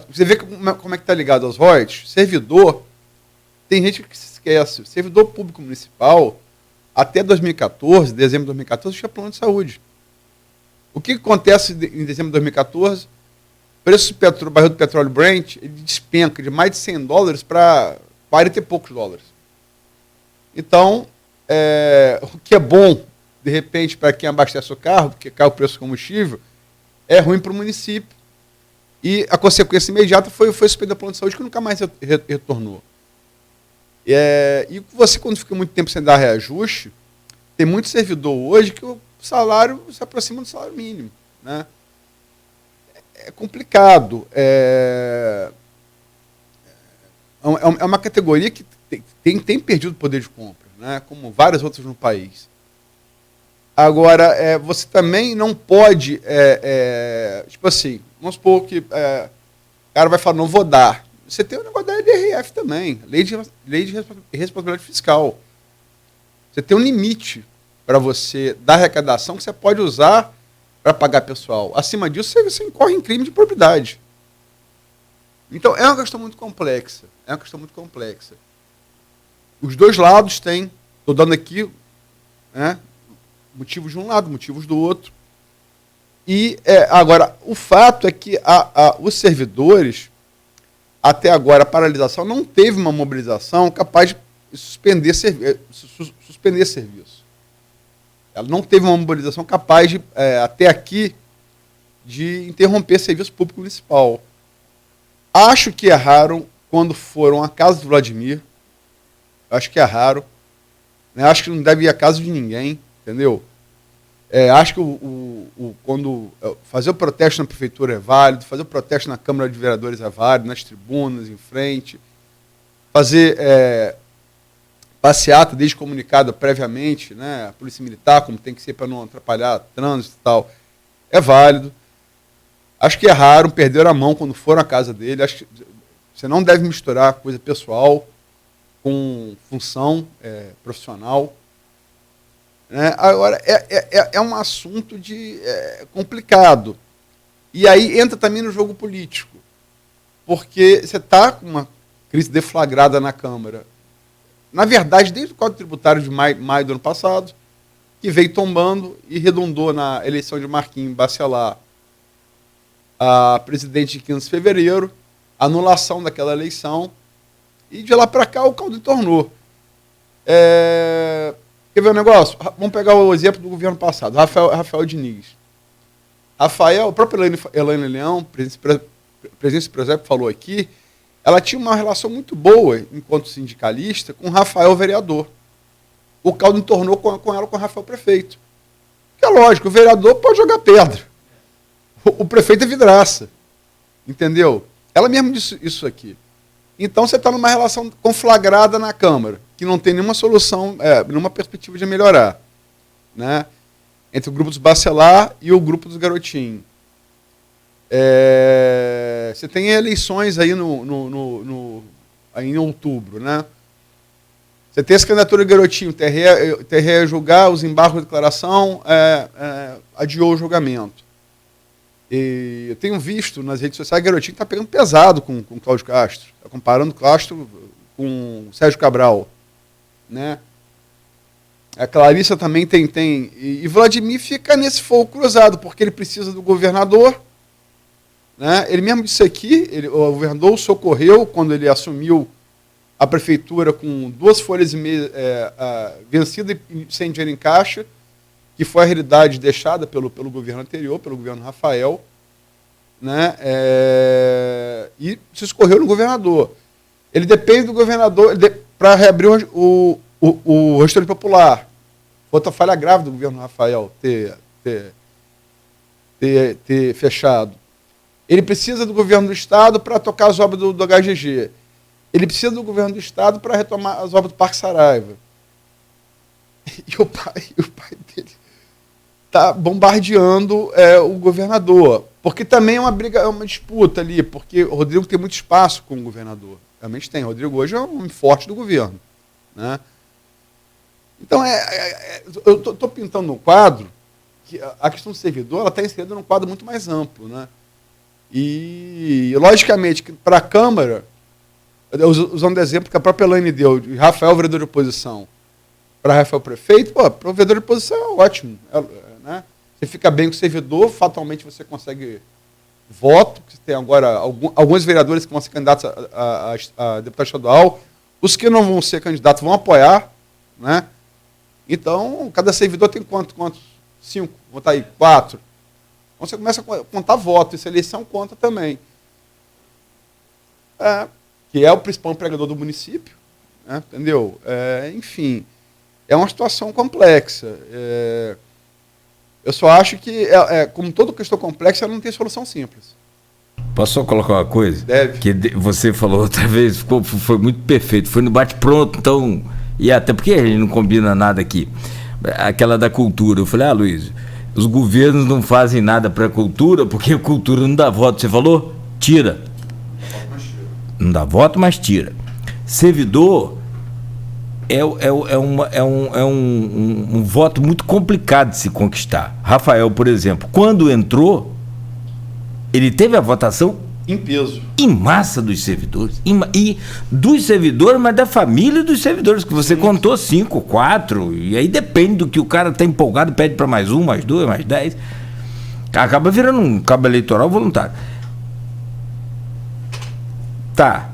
Você vê como é que está ligado aos royalties? Servidor, tem gente que se esquece, servidor público municipal, até 2014, dezembro de 2014, tinha plano de saúde. O que acontece em dezembro de 2014? O preço do barril do petróleo Brent, ele despenca de mais de $100 para 40 e poucos dólares. Então, o que é bom, de repente, para quem abastece o carro, porque cai o preço do combustível, é ruim para o município. E a consequência imediata foi suspender o plano de saúde, que nunca mais retornou. E você, quando fica muito tempo sem dar reajuste, tem muito servidor hoje que o salário se aproxima do salário mínimo. Né? É complicado. É uma categoria que tem perdido o poder de compra, né? Como várias outras no país. Agora, você também não pode, tipo assim, vamos supor que o cara vai falar, não vou dar. Você tem o negócio da LRF também, lei de responsabilidade fiscal. Você tem um limite para você dar arrecadação que você pode usar para pagar pessoal. Acima disso, você incorre em crime de propriedade. Então, é uma questão muito complexa. Os dois lados têm, estou dando aqui, né, motivos de um lado, motivos do outro. E, agora, o fato é que os servidores, até agora, a paralisação não teve uma mobilização capaz de suspender serviço. Ela não teve uma mobilização capaz de, até aqui, de interromper serviço público municipal. Acho que erraram quando foram à casa do Vladimir. Acho que erraram. Né? Acho que não deve ir à casa de ninguém, entendeu? Acho que quando fazer o protesto na prefeitura é válido, fazer o protesto na Câmara de Vereadores é válido, nas tribunas, em frente, fazer passeata desde comunicada previamente, né, a Polícia Militar, como tem que ser para não atrapalhar trânsito e tal, é válido. Acho que erraram, perderam a mão quando foram à casa dele. Acho que você não deve misturar coisa pessoal com função profissional. Agora, é um assunto complicado. E aí entra também no jogo político. Porque você está com uma crise deflagrada na Câmara. Na verdade, desde o Código Tributário de maio do ano passado, que veio tombando e redundou na eleição de Marquinhos Bacelar a presidente de 15 de fevereiro, anulação daquela eleição, e de lá para cá o caldo entornou. Quer ver um negócio? Vamos pegar o exemplo do governo passado, Rafael Diniz. Rafael, a própria Elaine Leão, presidente do Presépio, falou aqui, ela tinha uma relação muito boa, enquanto sindicalista, com o Rafael vereador. O caldo entornou com ela, com o Rafael prefeito. Que é lógico, o vereador pode jogar pedra. O prefeito é vidraça. Entendeu? Ela mesmo disse isso aqui. Então você está numa relação conflagrada na Câmara, que não tem nenhuma solução, nenhuma perspectiva de melhorar. Né? Entre o grupo dos Bacelar e o grupo dos Garotinho. Você tem eleições aí aí em outubro, né? Você tem essa candidatura de Garotinho, o TRE ia julgar, os embargos de declaração, adiou o julgamento. E eu tenho visto nas redes sociais que Garotinho está pegando pesado com o Cláudio Castro, tá comparando Castro com Sérgio Cabral, né? A Clarissa também tem e Vladimir fica nesse fogo cruzado, porque ele precisa do governador. Né? Ele mesmo disse aqui, o governador o socorreu quando ele assumiu a prefeitura com 2 folhas e meia vencida e sem dinheiro em caixa, que foi a realidade deixada pelo governo anterior, pelo governo Rafael, né? E se socorreu no governador. Ele depende do governador para reabrir o restaurante popular. Outra falha grave do governo Rafael ter fechado. Ele precisa do governo do Estado para tocar as obras do HGG. Ele precisa do governo do Estado para retomar as obras do Parque Saraiva. E o pai dele está bombardeando o governador. Porque também é uma briga, é uma disputa ali, porque o Rodrigo tem muito espaço com o governador. Realmente tem. O Rodrigo hoje é um homem forte do governo. Né? Então, eu estou pintando um quadro que a questão do servidor ela está inserida num quadro muito mais amplo, né? E, logicamente, para a Câmara, usando o exemplo que a própria Elaine deu, de Rafael, vereador de oposição, para Rafael, prefeito, para o vereador de oposição é ótimo. Né? Você fica bem com o servidor, fatalmente você consegue voto, você tem agora alguns vereadores que vão ser candidatos a deputado estadual, os que não vão ser candidatos vão apoiar, né? Então, cada servidor tem quantos? 5, vou estar aí, 4. Então você começa a contar votos, essa eleição conta também. Que é o principal empregador do município, né? Entendeu? Enfim, é uma situação complexa. Eu só acho que, como toda questão complexa, ela não tem solução simples. Posso só colocar uma coisa? Deve. Que você falou outra vez, foi muito perfeito, foi no bate-pronto, então, e até porque a gente não combina nada aqui. Aquela da cultura, eu falei, Luiz, os governos não fazem nada para a cultura, porque a cultura não dá voto, você falou? Tira. Não dá voto, mas tira. Servidor é um voto muito complicado de se conquistar. Rafael, por exemplo, quando entrou, ele teve a votação em peso, em massa dos servidores, e dos servidores, mas da família dos servidores, que você contou 5, 4, e aí depende do que o cara está empolgado, pede para mais 1, mais 2, mais 10, acaba virando um cabo eleitoral voluntário. Tá,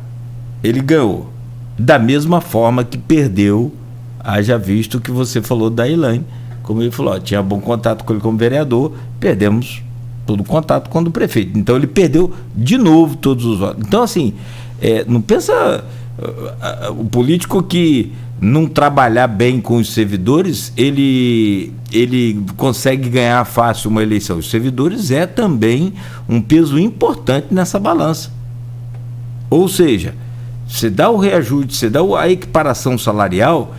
ele ganhou da mesma forma que perdeu, haja visto que você falou da Elaine, como ele falou, tinha bom contato com ele como vereador, perdemos todo o contato com o prefeito, então ele perdeu de novo todos os votos. Então assim, não pensa o político que não trabalhar bem com os servidores, ele consegue ganhar fácil uma eleição. Os servidores é também um peso importante nessa balança. Ou seja, você dá o reajuste, você dá a equiparação salarial,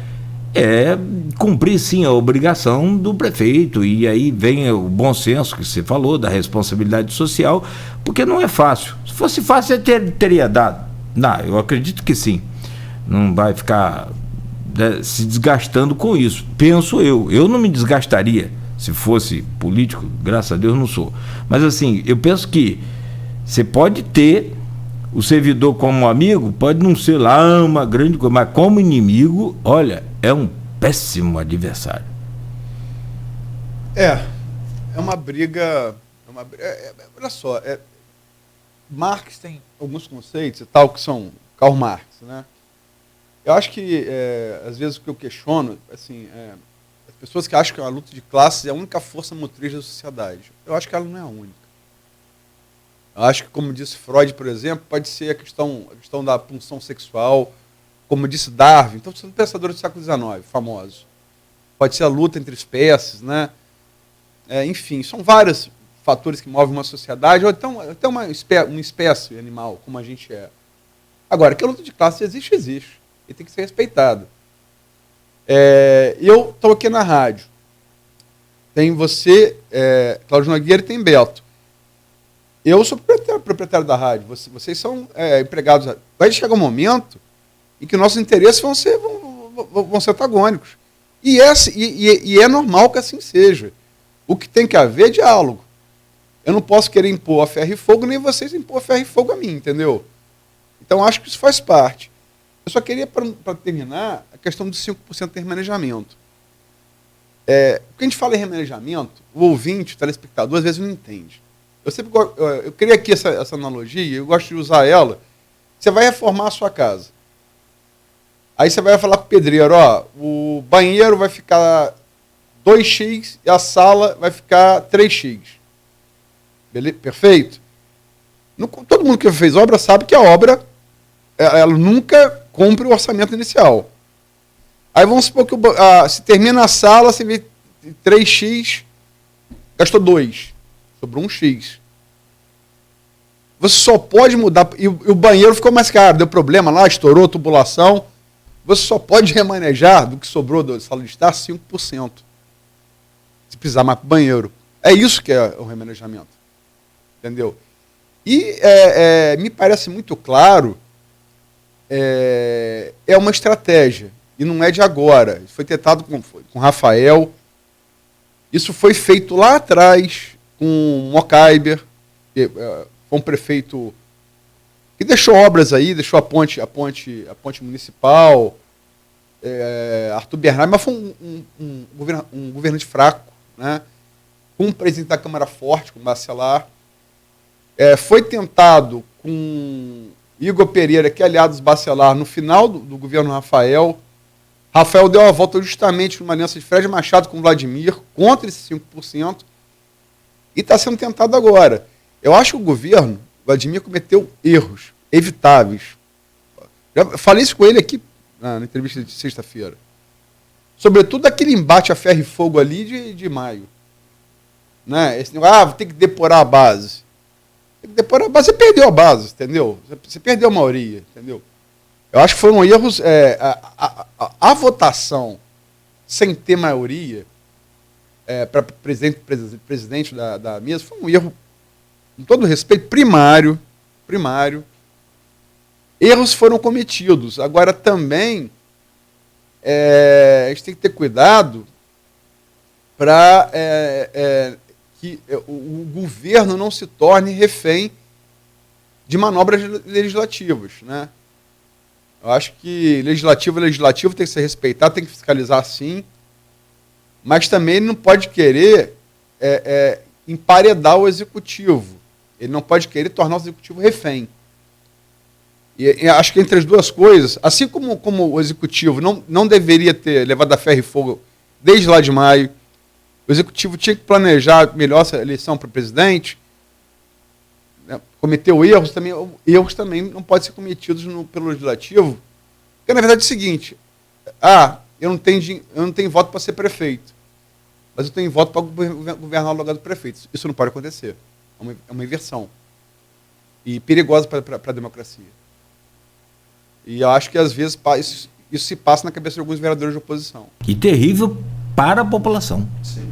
cumprir sim a obrigação do prefeito, e aí vem o bom senso que você falou, da responsabilidade social, porque não é fácil. Se fosse fácil, teria dado. Não, eu acredito que sim. Não vai ficar se desgastando com isso. Penso eu não me desgastaria se fosse político, graças a Deus não sou. Mas assim, eu penso que você pode ter o servidor como amigo, pode não ser lá uma grande coisa, mas como inimigo, olha, é um péssimo adversário. É uma briga. Olha só, Marx tem alguns conceitos e tal que são Karl Marx, né? Eu acho que, às vezes, o que eu questiono, assim, as pessoas que acham que a luta de classes é a única força motriz da sociedade. Eu acho que ela não é a única. Eu acho que, como disse Freud, por exemplo, pode ser a questão da pulsão sexual, como disse Darwin, então são pensadores do século XIX, famosos. Pode ser a luta entre espécies, né? Enfim, são vários fatores que movem uma sociedade, ou então até uma espécie animal, como a gente é. Agora, que a luta de classe existe, e tem que ser respeitada. Eu estou aqui na rádio. Tem você, Cláudio Nogueira, e tem Beto. Eu sou proprietário da rádio, vocês são empregados. Vai chegar um momento em que nossos interesses vão ser antagônicos. E é normal que assim seja. O que tem que haver é diálogo. Eu não posso querer impor a ferro e fogo, nem vocês impor a ferro e fogo a mim, entendeu? Então, acho que isso faz parte. Eu só queria, para terminar, a questão dos 5% de remanejamento. Quando a gente fala em remanejamento, o ouvinte, o telespectador, às vezes não entende. Eu queria aqui essa analogia, eu gosto de usar ela. Você vai reformar a sua casa. Aí você vai falar com o pedreiro, o banheiro vai ficar 2x e a sala vai ficar 3x. Beleza? Perfeito? Todo mundo que fez obra sabe que a obra ela nunca cumpre o orçamento inicial. Aí vamos supor que se termina a sala, você vê 3x, gastou 2. Sobrou 1x. Você só pode mudar. E o banheiro ficou mais caro, deu problema lá, estourou tubulação. Você só pode remanejar do que sobrou da sala de estar 5%. Se precisar mais para o banheiro. É isso que é o remanejamento. Entendeu? E me parece muito claro, é uma estratégia. E não é de agora. Foi tentado com Rafael. Isso foi feito lá atrás com Mocaiber, que foi um prefeito que deixou obras aí, deixou a ponte municipal, Arthur Bernardo, mas foi um governante fraco, né? Com um presidente da Câmara forte, com Bacelar. Foi tentado com Igor Pereira, que é aliado dos Bacelar, no final do governo Rafael. Rafael deu a volta justamente numa aliança de Fred Machado com Vladimir, contra esses 5%, e está sendo tentado agora. Eu acho que o governo, Vladimir, cometeu erros evitáveis. Já falei isso com ele aqui na entrevista de sexta-feira. Sobretudo aquele embate a ferro e fogo ali de maio. Né? Esse negócio, tem que depurar a base. Tem que depurar a base. Você perdeu a base, entendeu? Você perdeu a maioria, entendeu? Eu acho que foram erros. A votação sem ter maioria para presidente da mesa foi um erro, com todo respeito, primário. Erros foram cometidos. Agora também a gente tem que ter cuidado para que o governo não se torne refém de manobras legislativas, né? Eu acho que legislativo tem que ser respeitado, tem que fiscalizar sim, mas também ele não pode querer emparedar o executivo. Ele não pode querer tornar o executivo refém. E acho que entre as duas coisas, assim como o executivo não deveria ter levado a ferro e fogo desde lá de maio, o executivo tinha que planejar melhor essa eleição para o presidente, né? Cometeu erros também não podem ser cometidos pelo legislativo, porque na verdade é o seguinte, eu não tenho voto para ser prefeito, mas eu tenho voto para governar o lugar do prefeito. Isso não pode acontecer. É uma inversão. E perigosa para a democracia. E eu acho que às vezes isso se passa na cabeça de alguns vereadores de oposição. E terrível para a população. Sim.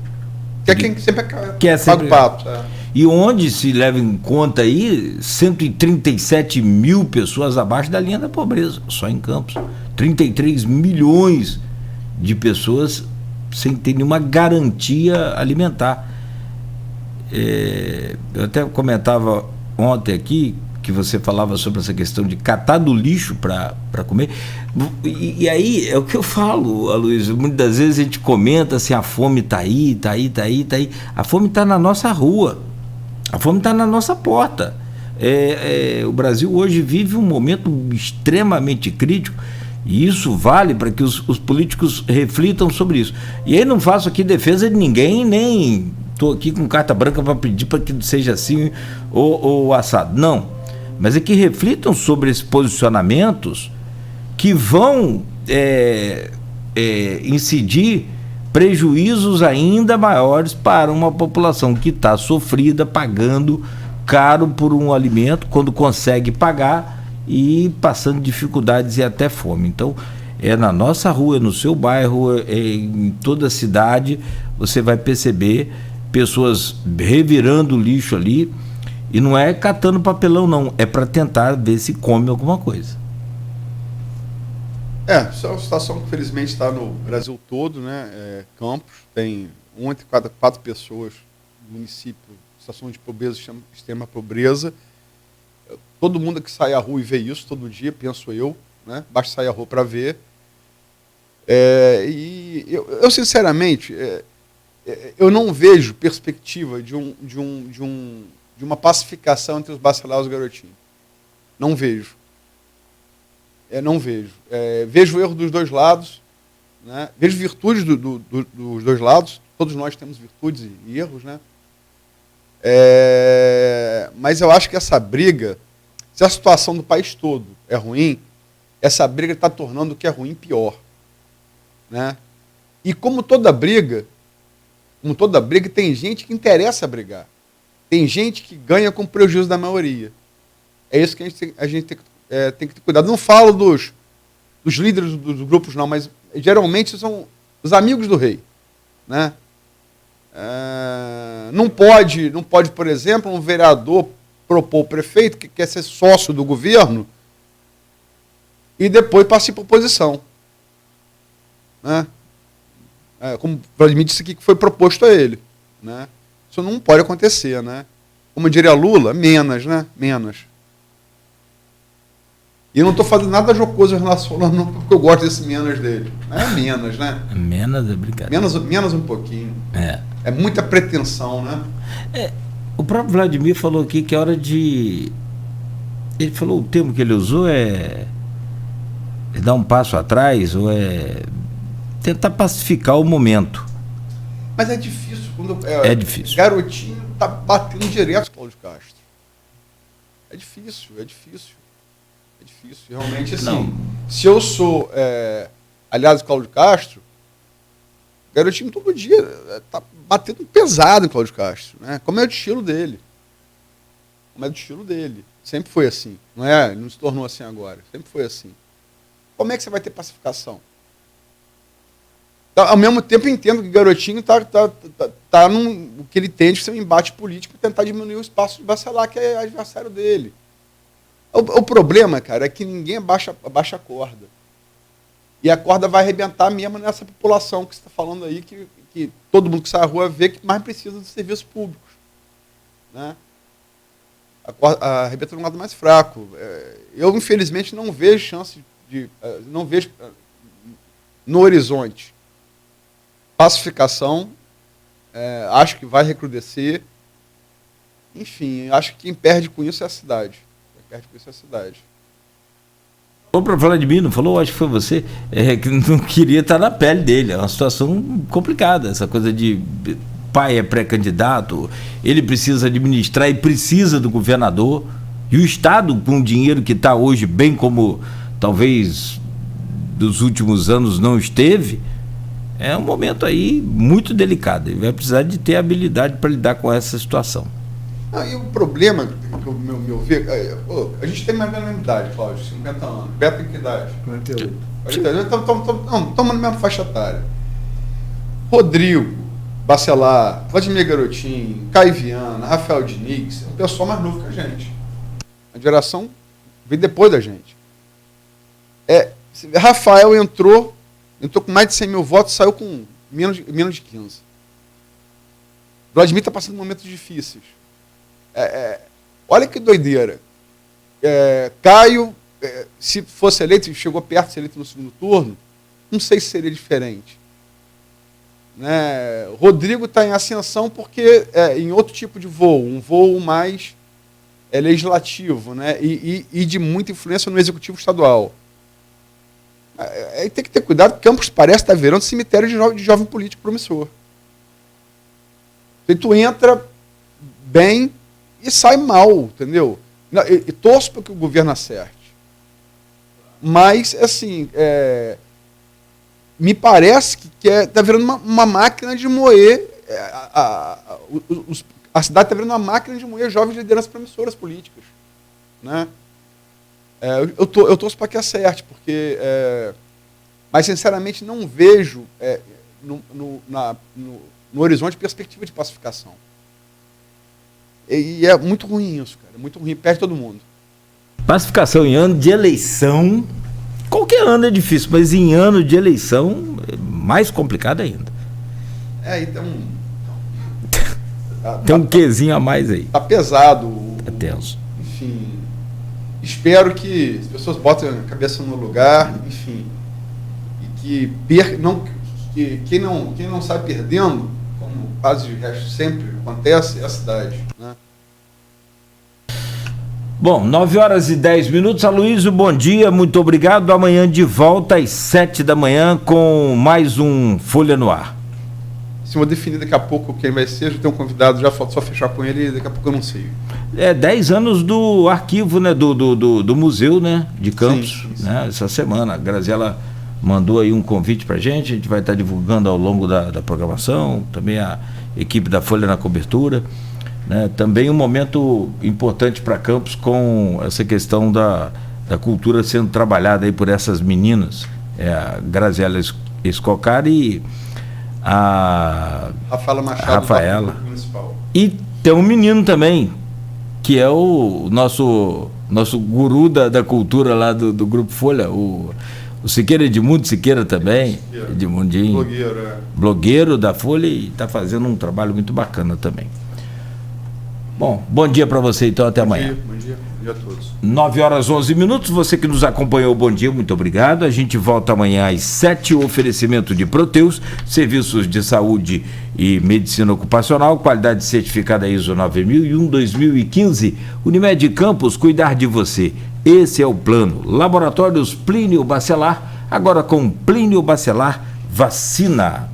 Que é quem sempre paga o pato. Tá? E onde se leva em conta aí 137 mil pessoas abaixo da linha da pobreza, só em Campos. 33 milhões de pessoas sem ter nenhuma garantia alimentar. Eu até comentava ontem aqui que você falava sobre essa questão de catar do lixo para comer. E aí é o que eu falo, Aloysio, muitas das vezes a gente comenta assim, a fome está aí. A fome está na nossa rua, a fome está na nossa porta. O Brasil hoje vive um momento extremamente crítico, e isso vale para que os políticos reflitam sobre isso. E aí não faço aqui defesa de ninguém, nem estou aqui com carta branca para pedir para que seja assim ou assado. Não. Mas é que reflitam sobre esses posicionamentos que vão incidir prejuízos ainda maiores para uma população que está sofrida, pagando caro por um alimento, quando consegue pagar, e passando dificuldades e até fome. Então, na nossa rua, no seu bairro, em toda a cidade, você vai perceber pessoas revirando o lixo ali. E não é catando papelão, não. É para tentar ver se come alguma coisa. Isso é uma situação que, infelizmente, está no Brasil todo, né? Campos tem 1 entre 4 pessoas no município em situação de pobreza, extrema pobreza. Todo mundo que sai à rua e vê isso todo dia, penso eu, né? Basta sair à rua para ver. E eu sinceramente, eu não vejo perspectiva de uma pacificação entre os Bacelar e os Garotinho. Não vejo. Não vejo. Vejo erro dos dois lados, né? Vejo virtudes dos dois lados. Todos nós temos virtudes e erros, né? Mas eu acho que essa briga, se a situação do país todo é ruim, essa briga está tornando o que é ruim pior, né? E como toda briga, tem gente que interessa brigar. Tem gente que ganha com prejuízo da maioria. É isso que a gente tem que ter cuidado. Não falo dos líderes dos grupos, não, mas geralmente são os amigos do rei, né? Não pode, por exemplo, um vereador propor ao prefeito que quer ser sócio do governo e depois partir para a oposição, né? como o Vladimir disse aqui, que foi proposto a ele. Né? Isso não pode acontecer. Né? Como diria Lula, menos, né? Menos. E eu não estou fazendo nada jocoso em relação ao Lula, porque eu gosto desse menos dele. É menos, né? Menos é brincadeira. Menos um pouquinho. É muita pretensão, né? O próprio Vladimir falou aqui que é hora de... Ele falou, o termo que ele usou é dar um passo atrás, ou é tentar pacificar o momento. Mas é difícil. É difícil. Garotinho está batendo direto com o Cláudio Castro. É difícil. Realmente, assim, não. Se eu sou aliado do Cláudio Castro, garotinho todo dia está batendo pesado em Cláudio Castro, né? Como é o estilo dele. Sempre foi assim. Não se tornou assim agora. Sempre foi assim. Como é que você vai ter pacificação? Ao mesmo tempo, eu entendo que o garotinho está o que ele tem de ser um embate político para tentar diminuir o espaço de Bacelar, que é adversário dele. O problema, cara, é que ninguém abaixa a corda. E a corda vai arrebentar mesmo nessa população que você está falando aí, que todo mundo que sai à rua vê que mais precisa dos serviços públicos. Né? A arrebenta no lado mais fraco. Eu, infelizmente, não vejo chance não vejo no horizonte pacificação. Acho que vai recrudescer. Enfim, acho que quem perde com isso é a cidade. O próprio Vladimir não falou, acho que foi você, que não queria estar na pele dele. É uma situação complicada, essa coisa de pai é pré-candidato, ele precisa administrar e precisa do governador, e o Estado, com o dinheiro que está hoje, bem como talvez dos últimos anos não esteve, é um momento aí muito delicado. Ele vai precisar de ter habilidade para lidar com essa situação. E o problema, meu ver, a gente tem mais ou menos a mesma idade, Cláudio, 50 anos. Beto tem que idade? 48. Estamos na mesma faixa etária. Rodrigo, Bacelar, Vladimir Garotinho, Caio Viana, Rafael Diniz, é um pessoal mais novo que a gente. A geração veio depois da gente. Rafael entrou com mais de 100 mil votos, saiu com menos de 15. Vladimir está passando momentos difíceis. Olha que doideira. Caio, se fosse eleito, chegou perto de ser eleito no segundo turno, não sei se seria diferente. Né? Rodrigo está em ascensão porque em outro tipo de voo, um voo mais legislativo, né? E de muita influência no executivo estadual. Tem que ter cuidado, porque Campos parece estar virando cemitério de jovem político promissor. Tu entra bem e sai mal, entendeu? E torço para que o governo acerte. Mas, assim, me parece que está virando uma máquina de moer. A cidade está virando uma máquina de moer jovens lideranças promissoras políticas. Né? Eu torço para que acerte, porque. Mas, sinceramente, não vejo no horizonte perspectiva de pacificação. E é muito ruim isso, cara. É muito ruim, perde todo mundo. Pacificação em ano de eleição, qualquer ano é difícil, mas em ano de eleição é mais complicado ainda. Então... Tem um quezinho a mais aí. Tá pesado. É tenso. Enfim, espero que as pessoas botem a cabeça no lugar, enfim, e que quem não sai perdendo, como quase de resto sempre acontece, é a cidade. Né? Bom, 9h10. Aloysio, bom dia, muito obrigado. Amanhã de volta às 7 da manhã com mais um Folha no Ar. Se eu definir daqui a pouco quem vai ser, já tenho um convidado, já falta só fechar com ele e daqui a pouco eu não sei. 10 anos do arquivo, né, do museu, né, de Campos, sim. Né, essa semana. A Graziela mandou aí um convite pra gente, a gente vai estar divulgando ao longo da programação, também a equipe da Folha na cobertura, né, também um momento importante para Campos com essa questão da cultura sendo trabalhada aí por essas meninas, a Graziela Escocar e a Rafaela Machado, Rafaela. E tem um menino também, que é o nosso guru da cultura lá do Grupo Folha, o O Siqueira, Edmundo Siqueira também. Siqueira. Edmundinho. Blogueiro, Blogueiro da Folha e está fazendo um trabalho muito bacana também. Bom dia para você então, até amanhã. Bom dia a todos. 9h11. Você que nos acompanhou, bom dia, muito obrigado. A gente volta amanhã às 7h, oferecimento de Proteus, serviços de saúde e medicina ocupacional, qualidade certificada ISO 9001-2015. Unimed Campos, cuidar de você. Esse é o plano. Laboratórios Plínio Bacelar, agora com Plínio Bacelar Vacina.